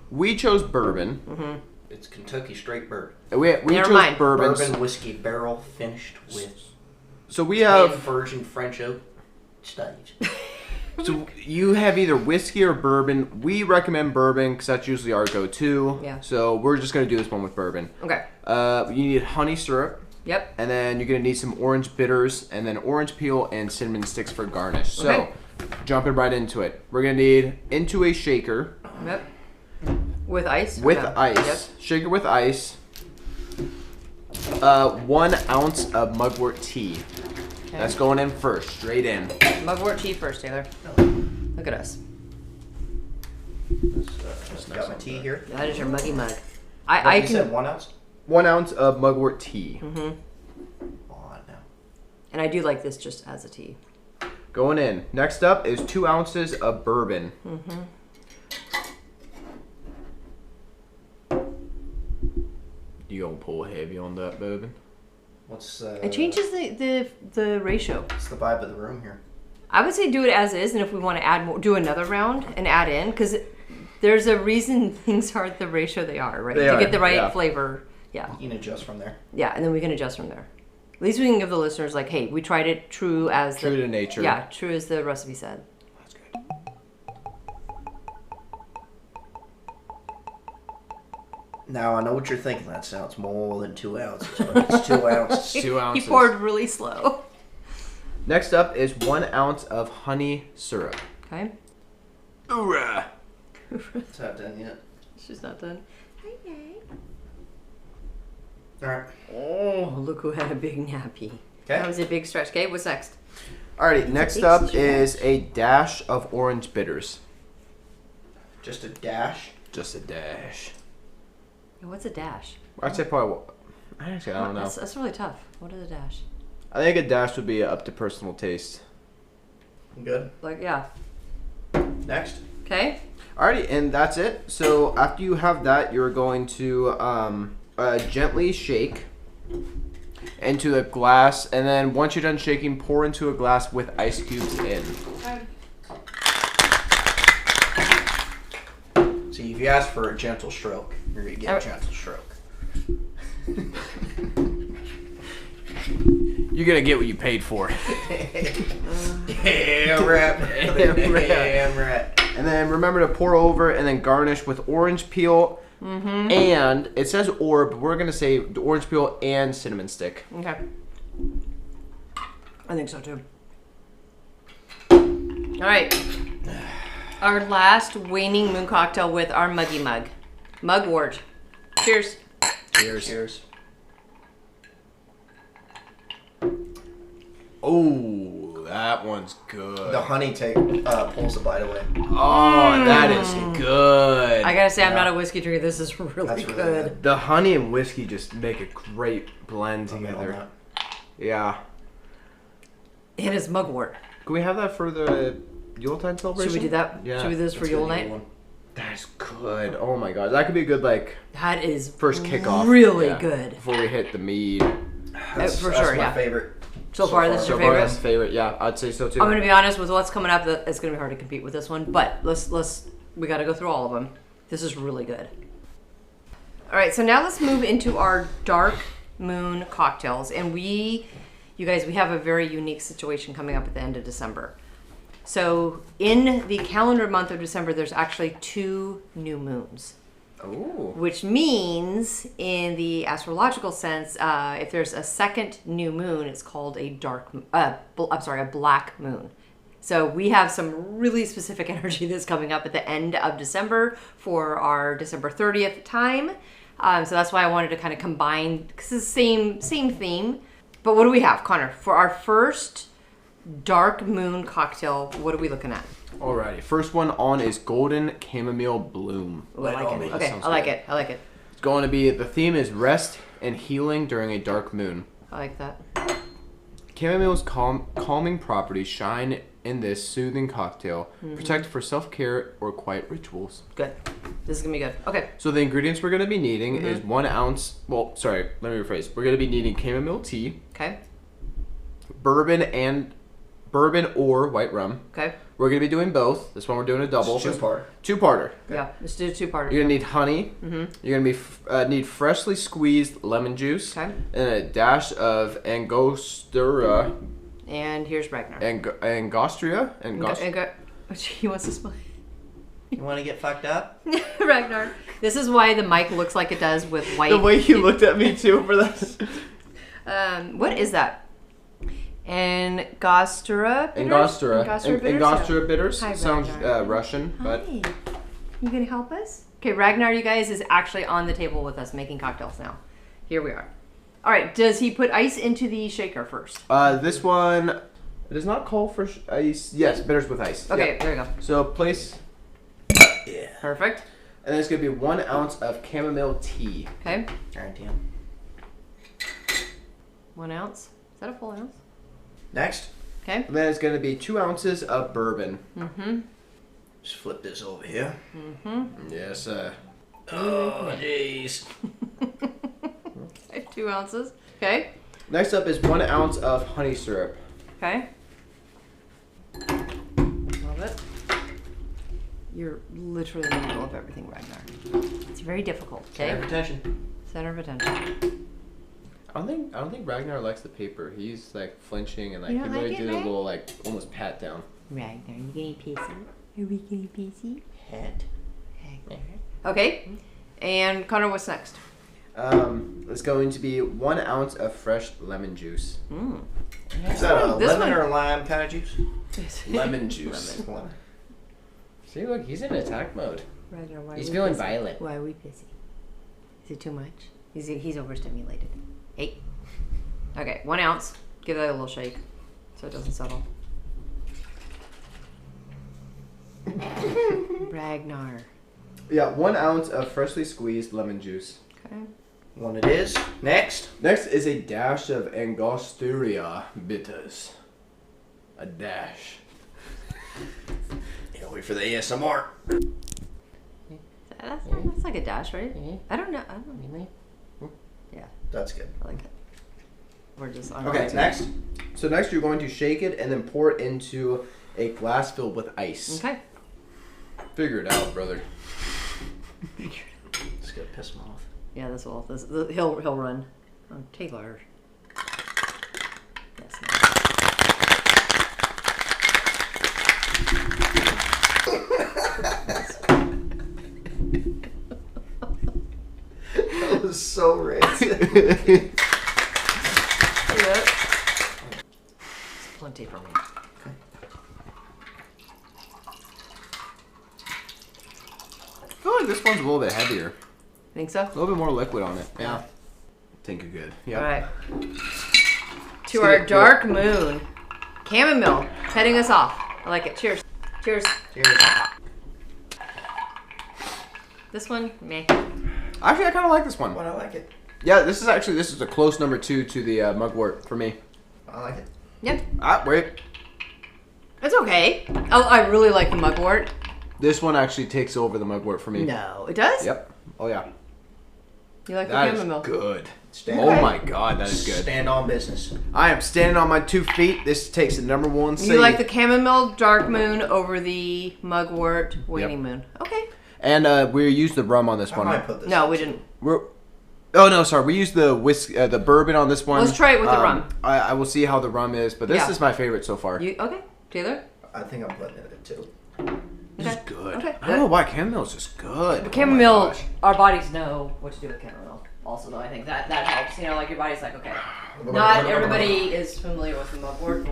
we chose bourbon, It's Kentucky straight bourbon. we Never chose mind. bourbon. Bourbon whiskey barrel finished with So we 10 have, virgin French oak stage. so you have either whiskey or bourbon. We recommend bourbon because that's usually our go-to. Yeah. So we're just going to do this one with bourbon. Okay. You need honey syrup. Yep. And then you're going to need some orange bitters and then orange peel and cinnamon sticks for garnish. So, Okay. jumping right into it. We're going to need into a shaker Yep. With ice? with Okay. ice. Yep. Shaker with ice. 1 ounce of mugwort tea. Okay. That's going in first, straight in. Mugwort tea first, Taylor. Look at us. Got my tea here. That is your muggy mug. What, I you can. said 1 ounce? 1 ounce of mugwort tea. On now. And I do like this just as a tea. Going in. Next up is 2 ounces of bourbon. You gonna pull heavy on that bourbon? What's It changes the ratio. What's the vibe of the room here? I would say do it as is, and if we want to add more, do another round and add in, because there's a reason things are the ratio they are, right? They to are, get the right yeah. flavor. Yeah. You can adjust from there. Yeah, and then we can adjust from there. At least we can give the listeners like, hey, we tried it true as True to nature. Yeah, true as the recipe said. That's good. Now I know what you're thinking. That sounds more than 2 ounces, but it's 2 ounces. 2 ounces. He poured really slow. Next up is 1 ounce of honey syrup. Okay. Hoorah! It's not done yet. She's not done. Hi, Meg. All right. Oh, look who had a big nappy. That Okay. was a big stretch. Okay, what's next? Alrighty, next big up stretch. is a dash of orange bitters. Just a dash. Just a dash. What's a dash? I'd say probably. Actually, I don't know. That's really tough. What is a dash? I think a dash would be up to personal taste. Good. Like, yeah. Next. Okay. Alrighty, and that's it. So after you have that, you're going to gently shake into a glass, and then once you're done shaking, pour into a glass with ice cubes in. See, See, if you ask for a gentle stroke, you're gonna get a gentle stroke. You're gonna get what you paid for. Damn right. Damn right. And then remember to pour over and then garnish with orange peel. And it says orb, but we're gonna say the orange peel and cinnamon stick. Okay. I think so too. All right. Our last waning moon cocktail with our mugwort. Cheers. Cheers. Cheers. Oh, that one's good. The honey pulls the bite away. Oh, that is good. I gotta say, I'm not a whiskey drinker. This is really That's really good. good. The honey and whiskey just make a great blend together. Yeah. And it's mugwort. Can we have that for the Yuletide celebration? Should we do that? Yeah. Should we do this for Yule night? That's good. Oh my god, that could be a good That is first kickoff. really Yeah. good. Before we hit the mead. That's sure, my yeah. favorite. So far, this is your So far, favorite? that's favorite. Yeah, I'd say so too. I'm gonna be honest with what's coming up. It's gonna be hard to compete with this one, but we gotta go through all of them. This is really good. All right, so now let's move into our dark moon cocktails, and you guys, we have a very unique situation coming up at the end of December. So in the calendar month of December, there's actually 2 new moons. Ooh. Which means, in the astrological sense, if there's a second new moon, it's called a black moon. So we have some really specific energy that's coming up at the end of December for our December 30th time. So that's why I wanted to kind of combine, because it's the same theme. But what do we have, Connor? For our first dark moon cocktail, what are we looking at? Alrighty, first one on is Golden Chamomile Bloom. Ooh, I like it. Okay, Sounds I like good. it. I like it. It's going to be, the theme is rest and healing during a dark moon. I like that. Chamomile's calming properties shine in this soothing cocktail, protect for self-care or quiet rituals. Good. This is going to be good. Okay. So the ingredients we're going to be needing is 1 ounce, well, sorry, let me rephrase. We're going to be needing chamomile tea, Okay. bourbon or white rum. Okay. We're going to be doing both. This one we're doing a double. Two-part. Two-parter. Yeah, let's do a 2-parter. You're going to need honey. You're going to need freshly squeezed lemon juice. Okay. And a dash of Angostura. And here's Ragnar. Angostura? He wants to smile. You want to get fucked up? Ragnar. This is why the mic looks like it does with white. The way he looked at me too for that. What is that? Angostura bitters? Angostura bitters. Hi, Sounds Ragnar. Russian, but Hi. You gonna help us? Okay, Ragnar, you guys, is actually on the table with us making cocktails now. Here we are. All right, does he put ice into the shaker first? this one, it does not call for ice. Yes, bitters with ice. Okay, Yep. there you go. So place, Yeah. Perfect. and then it's going to be 1 ounce of chamomile tea. Okay, Guarantee. 1 ounce. Is that a full ounce? Next. Okay. And then it's going to be 2 ounces of bourbon. Just flip this over here. Yes, Oh, jeez. 2 ounces. Okay. Next up is 1 ounce of honey syrup. Okay. Love it. You're literally in the middle of everything, Ragnar. It's very difficult. Okay. Attention. Center of attention. I don't think Ragnar likes the paper. He's like flinching and like You he don't really like it, did a Rag? little like almost pat down. Ragnar, you getting pissy? Are we getting pissy? Head. Okay. And Connor, what's next? It's going to be 1 ounce of fresh lemon juice. Is that a This lemon one- or lime kind of juice? Lemon juice. Lemon. See, look, he's in attack mode. Ragnar, why He's are we feeling pissy? violent. Why are we pissy? Is it too much? He's overstimulated. 8. Okay, 1 ounce. Give that a little shake so it doesn't settle. Ragnar. Yeah, 1 ounce of freshly squeezed lemon juice. Okay. One it is. Next. Next is a dash of Angostura bitters. A dash. Yeah, wait for the ASMR. That's like a dash, right? I don't know. Yeah, That's good. I like it. We're just on Okay, next. So next you're going to shake it and then pour it into a glass filled with ice. Okay. Figure it out, brother. It's gonna piss him off. Yeah, he'll run. Oh, Taylor. Yes. That was so rancid. Yep. It's plenty for me. I feel like this one's a little bit heavier. Think so? A little bit more liquid on it. Yeah. I think you're good. Yeah. All right. To See our it, dark moon. Chamomile. Heading us off. I like it. Cheers. Cheers. Cheers. This one, meh. Actually, I kind of like this one. But I like it. Yeah, this is a close number 2 to the mugwort for me. I like it. Yep. Wait. It's okay. Oh, I really like the mugwort. This one actually takes over the mugwort for me. No, it does? Yep. Oh yeah. You like That the is chamomile? good. Stand Oh on- my god, that is good. Stand on business. I am standing on my 2 feet. This takes the number 1 seed. You like the chamomile dark moon over the mugwort waning moon. Okay. And we used the rum on this I one. might put this. No, in we too. didn't. Oh no, sorry. We used the the bourbon on this one. Let's try it with the rum. I will see how the rum is, but this Yeah. is my favorite so far. Okay, Taylor? I think I'm putting it in too. This is Okay. good. Okay. I don't know why chamomile is just good. The chamomile, gosh. our bodies know what to do with chamomile. Also, though, I think that helps. You know, like your body's like, okay. Not everybody is familiar with the mugwort.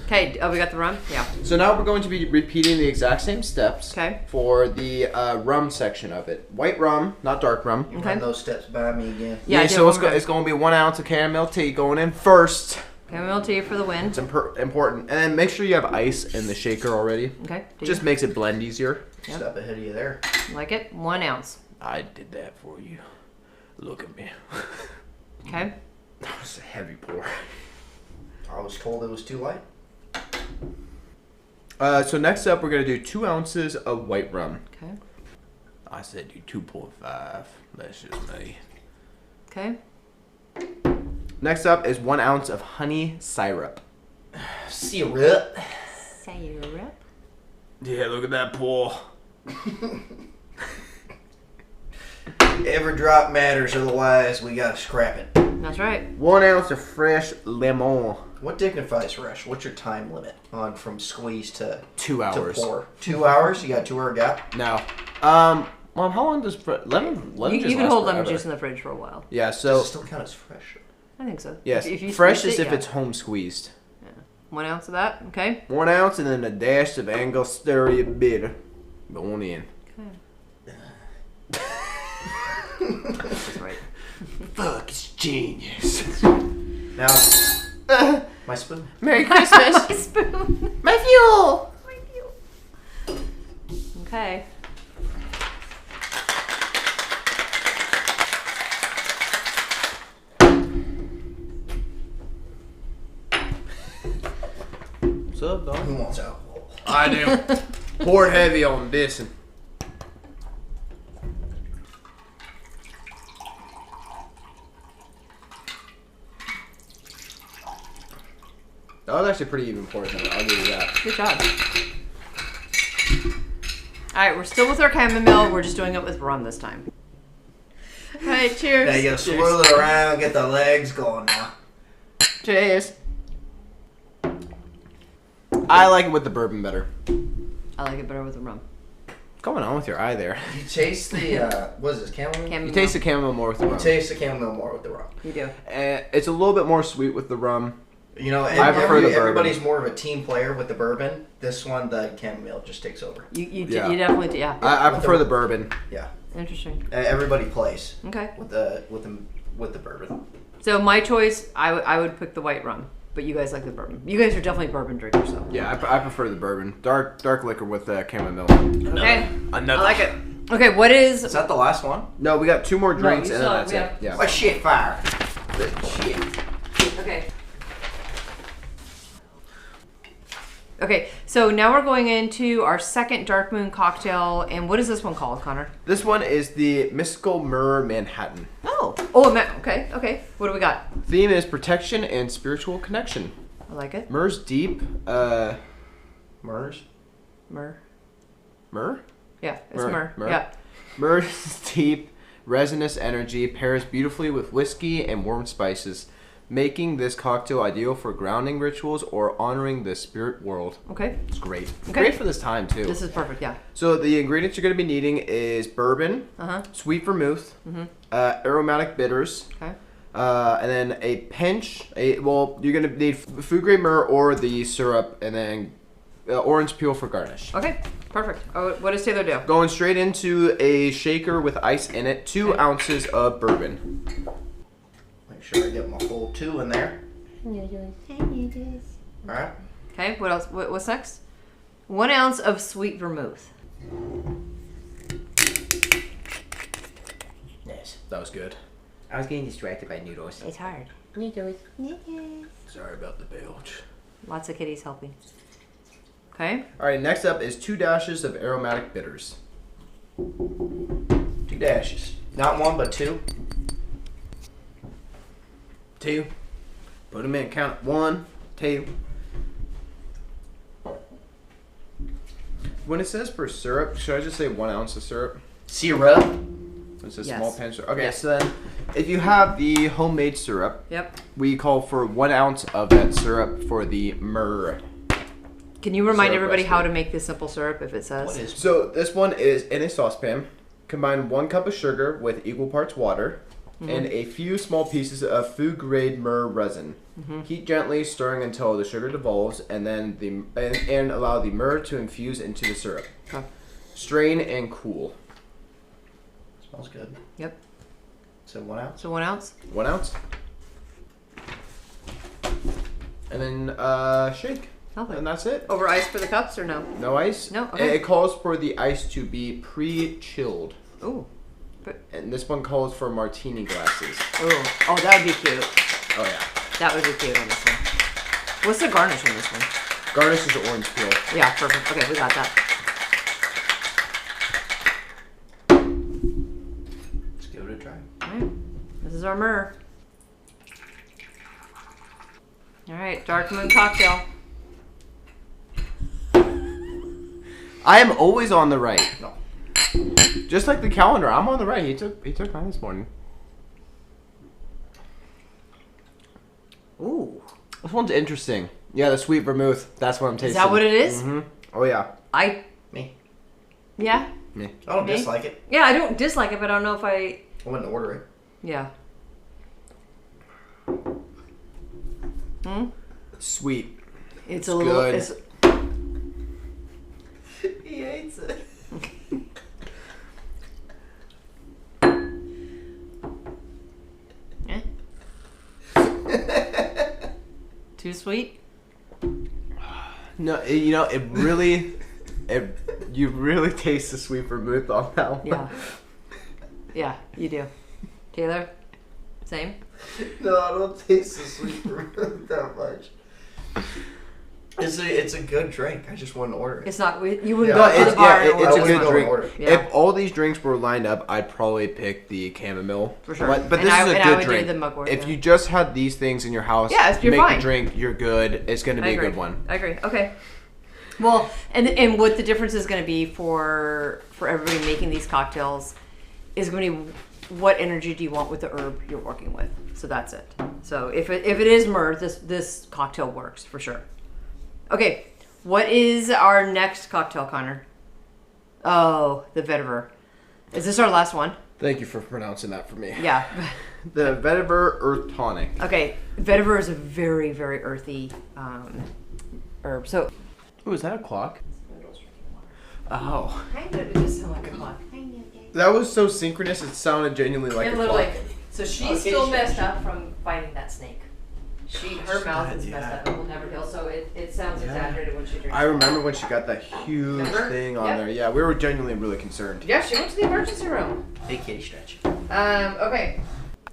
Okay, we got the rum? Yeah. So now we're going to be repeating the exact same steps Okay. for the rum section of it. White rum, not dark rum. You Okay. run those steps by me again. Yeah, I did so one more time. it's going to be 1 ounce of chamomile tea going in first. Chamomile tea for the win. It's important. And then make sure you have ice in the shaker already. Okay. do Just you makes it blend easier. Yep. Step ahead of you there. like it? 1 ounce. I did that for you. Look at me. Okay. That was a heavy pour. I was told it was too light. So next up, we're going to do 2 ounces of white rum. Okay. I said do 2.5. That's just me. Okay. Next up is 1 ounce of honey syrup. Syrup. Syrup. Yeah, look at that pour. Every drop matters, otherwise we gotta scrap it. That's right. 1 ounce of fresh lemon. What dignifies fresh? What's your time limit on from squeeze to 2 hours. to pour? 2 hours? You got a 2 hour gap? No. Mom, how long does lemon You juice can last hold lemon forever? juice in the fridge for a while. Yeah, Does so it still count as fresh? I think so. yes, If you fresh squeeze is it, if yeah. it's home squeezed. 1 ounce of that. Okay. 1 ounce and then a dash of Angostura bitter going in. That's right. Fuck, it's genius. Now, my spoon. Merry Christmas. My spoon. My fuel. Okay. What's up, dog? Who wants alcohol? I do. Pour it heavy on this. And... that was actually pretty even pour. I'll give you that. Good job. All right, we're still with our chamomile. We're just doing it with rum this time. All right, cheers. Now you gotta swirl it around, get the legs going now. Cheers. I like it with the bourbon better. I like it better with the rum. What's going on with your eye there? You taste the, what is this, chamomile? Chamomile. You taste the chamomile more with the You rum. taste the chamomile more with the rum. You do. It's a little bit more sweet with the rum. You know, I prefer the bourbon. everybody's more of a team player with the bourbon. This one, the chamomile just takes over. You Yeah. you definitely do. Yeah. I With prefer the- the bourbon. Yeah, Interesting. everybody plays Okay. with the bourbon. So my choice, I would pick the white rum, but you guys like the bourbon. You guys are definitely bourbon drinkers, so. Yeah, I prefer the bourbon. Dark liquor with chamomile. Okay. Another. I like it. Okay, what is? Is that the last one? No, we got 2 more drinks you and then still- that's we it. have- Yeah. Oh shit, fire! Shit. Okay. Okay, so now we're going into our second Dark Moon cocktail, and what is this one called, Connor? This one is the Mystical Myrrh Manhattan. Okay. What do we got? Theme is protection and spiritual connection. I like it. Myrrh's deep. Murders? Myrrh. Myrrh? Yeah, it's myrrh. Yeah. Myrrh's deep, resinous energy pairs beautifully with whiskey and warm spices, making this cocktail ideal for grounding rituals or honoring the spirit world. Okay. It's great. Okay. Great for this time, too. This is perfect, yeah. So the ingredients you're going to be needing is bourbon, sweet vermouth, aromatic bitters, Okay. and then a pinch. You're going to need food grade myrrh or the syrup, and then orange peel for garnish. Okay, perfect. Oh, what does Taylor do? Going straight into a shaker with ice in it, 2 ounces of bourbon. Make sure I get my full 2 in there. Noodles. Hi, noodles. All right. Okay, what else? What's next? 1 ounce of sweet vermouth. Nice. That was good. I was getting distracted by noodles. It's hard. Noodles. Noodles. Sorry about the bilge. Lots of kitties helping. Okay. All right, next up is 2 dashes of aromatic bitters. 2 dashes. Not 1, but 2. 2. Put them in. Count 1, 2. When it says for syrup, should I just say 1 ounce of syrup? Syrup. It's a Yes. small pinch. Okay, Yes. so then if you have the homemade syrup, Yep. we call for 1 ounce of that syrup for the myrrh. Can you remind Syrup everybody how recipe. to make this simple syrup if it says? What is? So this one is in a saucepan. Combine 1 cup of sugar with equal parts water and a few small pieces of food grade myrrh resin. Heat gently, stirring until the sugar dissolves, and then and allow the myrrh to infuse into the syrup. Okay. Strain and cool. Smells good. Yep. So 1 ounce. So 1 ounce. 1 ounce. And then shake. Lovely. And that's it. Over ice for the cups or no? No ice? No? Okay. It calls for the ice to be pre-chilled. Ooh. And this one calls for martini glasses. Ooh. Oh, that would be cute. Oh yeah. That would be cute on this one. What's the garnish on this one? Garnish is orange peel. Yeah, perfect. Okay, we got that. Let's give it a try. All right. This is our myrrh. All right, dark moon cocktail. I am always on the right. No. Just like the calendar, I'm on the right. He took mine this morning. Ooh. This one's interesting. Yeah, the sweet vermouth. That's what I'm tasting. Is that what it is? Mm-hmm. Oh yeah. Me. Yeah. Me. I don't Me? dislike it. Yeah, I don't dislike it, but I don't know if I. I wouldn't order it. Yeah. Hmm? Sweet. It's a little. good. It's, He hates it. eh? Too sweet? No, it really, you really taste the sweet vermouth on that one. Yeah. Yeah, you do. Taylor? Same? No, I don't taste the sweet vermouth that much. It's a good drink. I just wouldn't order it. It's not. You wouldn't Yeah, go to the bar and it's I a order wouldn't good go and drink. order. Yeah. If all these drinks were lined up, I'd probably pick the chamomile. For sure. But And this I- is a and I good would do drink. the mugwort, If yeah. you just had these things in your house, Yeah, you're make fine. a drink, you're good. It's going to be I a agree. good one. I agree. Okay. Well, and what the difference is going to be for everybody making these cocktails is going to be what energy do you want with the herb you're working with. So that's it. So if it is myrrh, this cocktail works for sure. Okay, what is our next cocktail, Connor? Oh, the vetiver. Is this our last one? Thank you for pronouncing that for me. Yeah. The vetiver earth tonic. Okay, vetiver is a very, very earthy herb. So. Oh, is that a clock? Oh. Kind of, it does sound like a clock. Hi, noodles. That was so synchronous, it sounded genuinely like It a literally. clock. So she's Okay, still she- messed up from fighting that snake. Her mouth is yeah. messed up and will never heal. So it sounds exaggerated when she drinks. I remember when she got that huge Remember? thing on Yep. there. Yeah, we were genuinely really concerned. Yeah, she went to the emergency room. Big kitty stretch. Okay.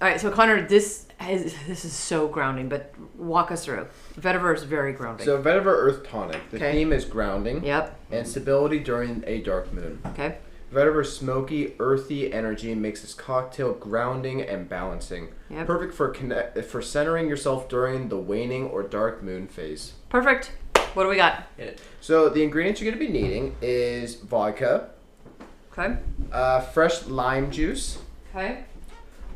All right. So Connor, this is so grounding. But walk us through. Vetiver is very grounding. So vetiver earth tonic. The Okay. theme is grounding Yep. and stability during a dark moon. Okay. Vetiver's smoky, earthy energy makes this cocktail grounding and balancing. Yep. Perfect for centering yourself during the waning or dark moon phase. Perfect. What do we got? So the ingredients you're going to be needing is vodka, Okay. Fresh lime juice. Okay.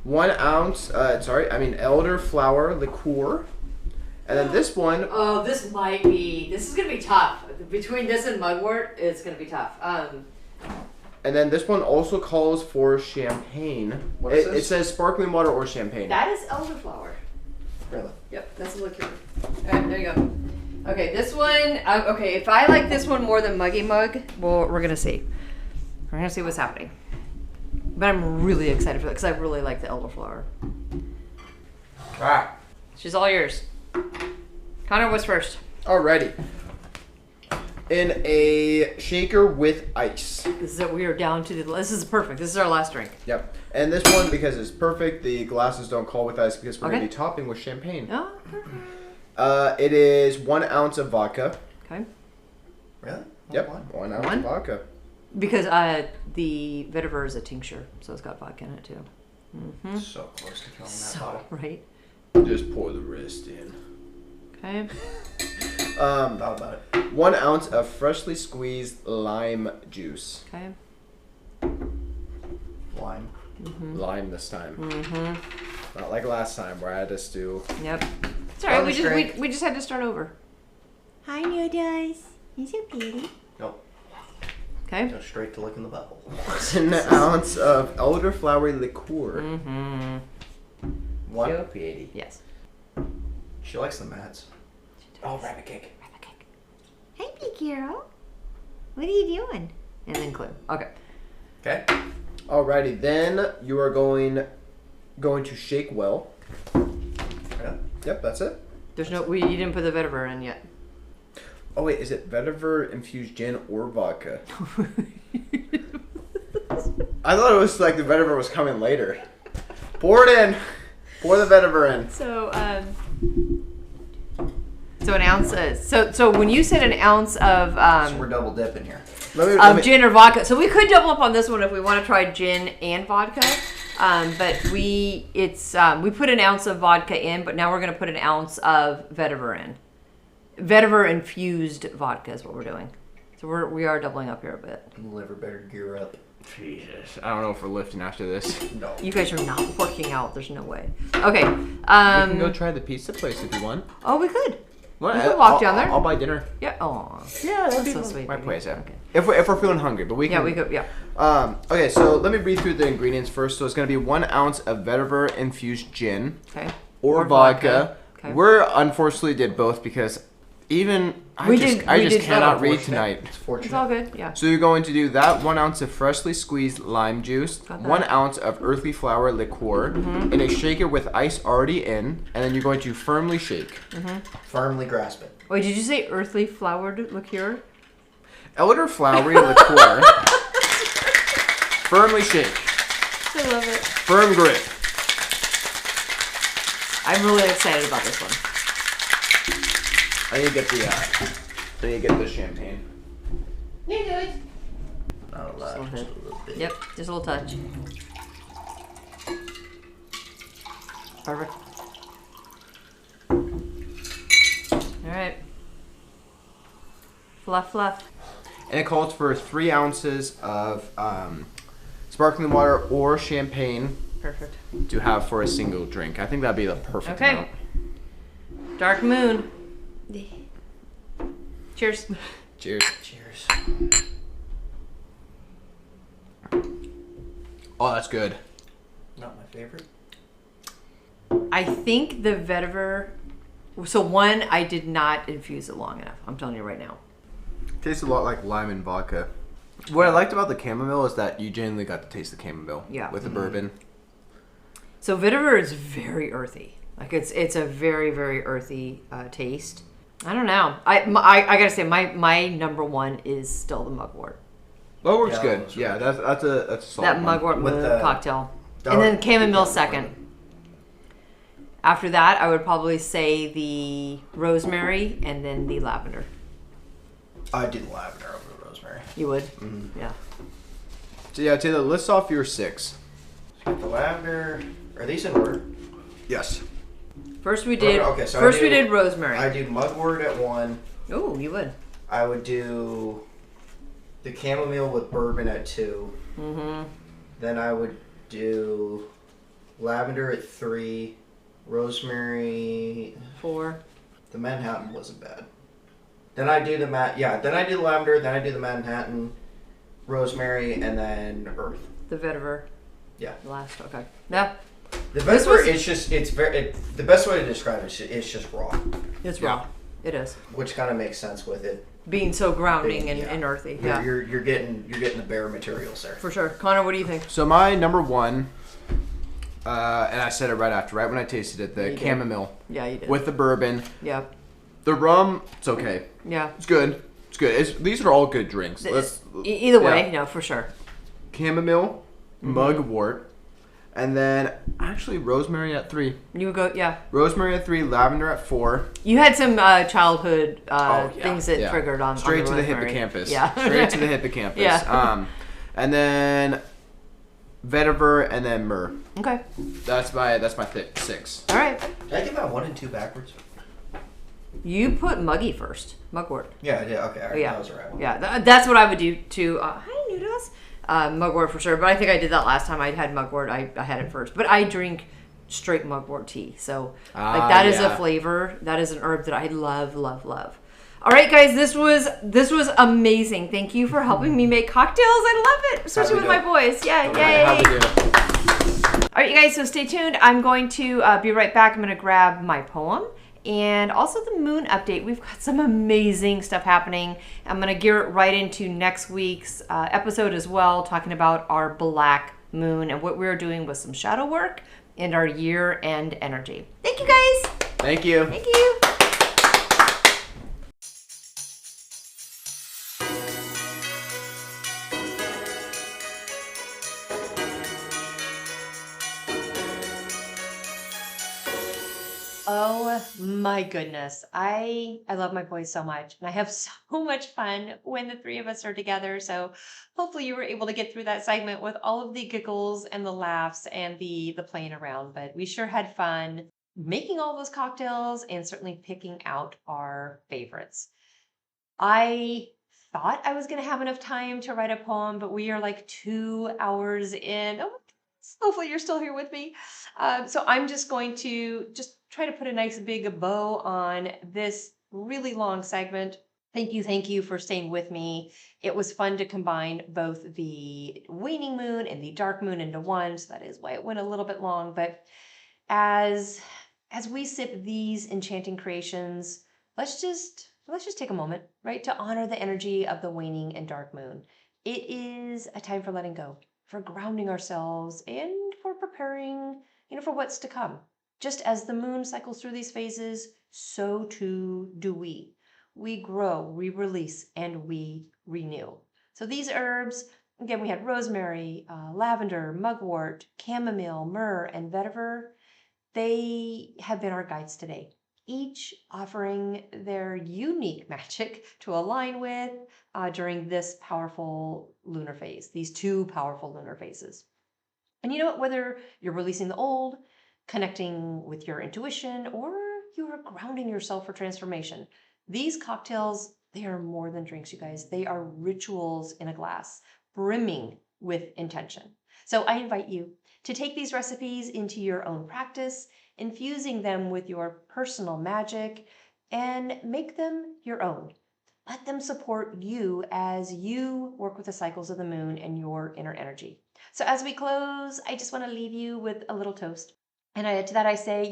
1 ounce. Elderflower liqueur. And then this one. Oh, this is gonna be tough. Between this and mugwort, it's gonna be tough. And then this one also calls for champagne. What is this? It says sparkling water or champagne. That is elderflower. Really? Yep, that's a liqueur. Alright, there you go. Okay, this one, okay, if I like this one more than Muggy Mug, well, we're gonna see. We're gonna see what's happening. But I'm really excited for that because I really like the elderflower. Ah. She's all yours. Connor was first. Alrighty. In a shaker with ice. This is it. We are down to this is perfect. This is our last drink. Yep. And this one, because it's perfect, the glasses don't call with ice because we're going to be topping with champagne. Oh, perfect. It is 1 ounce of vodka. Okay. Really? Yep. One? 1 ounce of vodka. Because the vetiver is a tincture, so it's got vodka in it too. Mm-hmm. So close to filling that bottle. Right. Just pour the rest in. Okay. Thought about it. 1 ounce of freshly squeezed lime juice. Okay. Lime. Mm-hmm. Lime this time. Mm-hmm. Not like last time where I had to stew. Yep. It's alright. Bonus drink. We just had to start over. Hi, Noodles. You're so pretty. Nope. Okay. Go straight to licking the bubble. 1 ounce of elderflower liqueur. Mm-hmm. One. So pretty. Yes. She likes the mats. Oh, rabbit cake. Hi, big girl. What are you doing? And then clue. Okay. Okay. Alrighty, then you are going to shake well. Yeah. Yep, that's it. There's no. You didn't put the vetiver in yet. Oh wait, is it vetiver infused gin or vodka? I thought it was like the vetiver was coming later. Pour it in. Pour the vetiver in. So So an ounce. So when you said an ounce of So we're double dipping here. Let me, gin or vodka, so we could double up on this one if we want to try gin and vodka. But we put an ounce of vodka in, but now we're going to put an ounce of vetiver in. Vetiver infused vodka is what we're doing. So we are doubling up here a bit. Liver better gear up. Jesus, I don't know if we're lifting after this. No. You guys are not working out. There's no way. Okay. We can go Um. try the pizza place if you want. Oh, we could. Well, We could walk down there. I'll buy dinner. Yeah. Oh. Yeah, That's so sweet. My baby. place, yeah. Okay. If we're feeling hungry, but we can. Yeah, we could. Yeah. Okay, so let me read through the ingredients first. So it's going to be 1 ounce of vetiver infused gin Okay. or vodka. Okay. We're unfortunately did both because even I We just did cannot It's read fortunate. tonight. It's It's fortunate. all good. Yeah. So you're going to do that 1 ounce of freshly squeezed lime juice, Got that. 1 ounce of earthly flower liqueur in a shaker with ice already in, and then you're going to firmly shake. Firmly grasp it. Wait, did you say earthly flowered liqueur? Elderflowery liqueur. Firmly shake. I love it. Firm grip. I'm really excited about this one. I need to get the champagne. Not allowed. Just a Just a little little bit. Yep, just a little touch. Perfect. All right. Fluff, fluff. And it calls for 3 ounces of sparkling water or champagne Perfect. to have for a single drink. I think that'd be the perfect Okay. amount. Dark moon. Cheers. Cheers. Cheers. Oh, that's good. Not my favorite. I think the vetiver. So one, I did not infuse it long enough. I'm telling you right now. Tastes a lot like lime and vodka. What I liked about the chamomile is that you genuinely got to taste the chamomile Yeah. with the bourbon. So vetiver is very earthy. Like it's a very very earthy taste. I don't know. I gotta say my number one is still the mugwort. That works Yeah, good. that was Yeah, really that's a solid That one. mugwort With moon the cocktail, dark- and then chamomile yeah, second. After that, I would probably say the rosemary and then the lavender. I do lavender over the rosemary. You would, Mm-hmm. yeah. So yeah, Taylor, list off your 6. Got the lavender. Are these in order? Yes. First we did. Okay, so we did rosemary. I do mugwort at 1. Oh, you would. I would do the chamomile with bourbon at 2. Mm-hmm. Then I would do lavender at 3. Rosemary. 4. The Manhattan wasn't bad. Then I do the Then I do the lavender. Then I do the Manhattan, rosemary, and then earth. The vetiver. Yeah. Last. Okay. Yeah. The vetiver, the best way to describe it is it's just raw. It's raw. It is. Which kind of makes sense with it being so grounding being, and earthy. You're getting the bare materials there. For sure. Connor, what do you think? So my number 1, and I said it right when I tasted it, the chamomile. Yeah, you did. With the bourbon. Yep. The rum, it's okay. Yeah. It's good. These are all good drinks. Either way, for sure. Chamomile, mugwort, and then actually rosemary at 3. You would go, yeah. Rosemary at 3, lavender at 4. You had some childhood things that triggered on straight on to the rosemary. hippocampus. Yeah. Straight to the hippocampus. Yeah. And then vetiver and then myrrh. Okay. That's my 6. All right. Did I get my 1 and 2 backwards? You put muggy first. Mugwort. Yeah, I did. Okay, all right. Yeah. That was the right one. Yeah, that's what I would do too. Hi, noodles. Mugwort for sure, but I think I did that last time. I had mugwort. I had it first, but I drink straight mugwort tea. So that is a flavor. That is an herb that I love, love, love. All right, guys, this was amazing. Thank you for helping me make cocktails. I love it, especially with my boys. Yeah, yay! All right, you guys. So stay tuned. I'm going to be right back. I'm going to grab my poem. And also the moon update. We've got some amazing stuff happening. I'm going to gear it right into next week's episode as well, talking about our black moon and what we're doing with some shadow work and our year-end energy. Thank you, guys. Thank you. Thank you. Oh my goodness. I love my boys so much, and I have so much fun when the 3 of us are together. So hopefully you were able to get through that segment with all of the giggles and the laughs and the playing around, but we sure had fun making all those cocktails and certainly picking out our favorites. I thought I was going to have enough time to write a poem, but we are like 2 hours in. Oh my goodness. Hopefully you're still here with me. So I'm just going to try to put a nice big bow on this really long segment. Thank you for staying with me. It was fun to combine both the waning moon and the dark moon into one, so that is why it went a little bit long. But as we sip these enchanting creations, let's just take a moment, right, to honor the energy of the waning and dark moon. It is a time for letting go, for grounding ourselves, and for preparing, for what's to come. Just as the moon cycles through these phases, so too do we. We grow, we release, and we renew. So these herbs, again, we had rosemary, lavender, mugwort, chamomile, myrrh, and vetiver. They have been our guides today, each offering their unique magic to align with during this powerful lunar phase, these 2 powerful lunar phases. And you know what, whether you're releasing the old, connecting with your intuition, or you are grounding yourself for transformation, these cocktails, they are more than drinks, you guys. They are rituals in a glass, brimming with intention. So I invite you to take these recipes into your own practice, infusing them with your personal magic, and make them your own. Let them support you as you work with the cycles of the moon and your inner energy. So as we close, I just want to leave you with a little toast. And to that I say,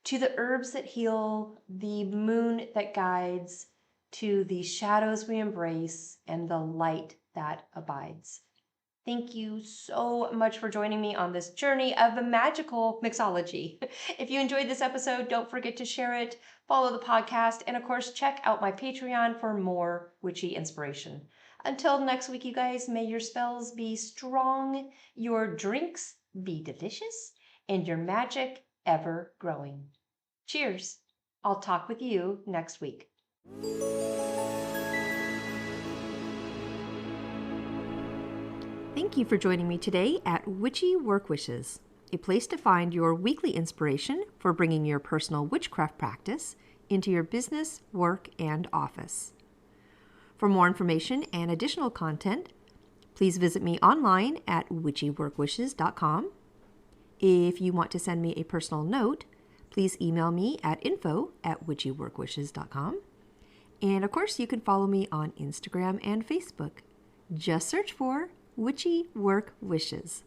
to the herbs that heal, the moon that guides, to the shadows we embrace, and the light that abides. Thank you so much for joining me on this journey of magical mixology. If you enjoyed this episode, don't forget to share it, follow the podcast, and of course, check out my Patreon for more witchy inspiration. Until next week, you guys, may your spells be strong, your drinks be delicious, and your magic ever growing. Cheers. I'll talk with you next week. Thank you for joining me today at Witchy Work Wishes, a place to find your weekly inspiration for bringing your personal witchcraft practice into your business, work, and office. For more information and additional content, please visit me online at witchyworkwishes.com. If you want to send me a personal note, please email me at info@witchyworkwishes.com. And of course, you can follow me on Instagram and Facebook. Just search for Witchy Work Wishes.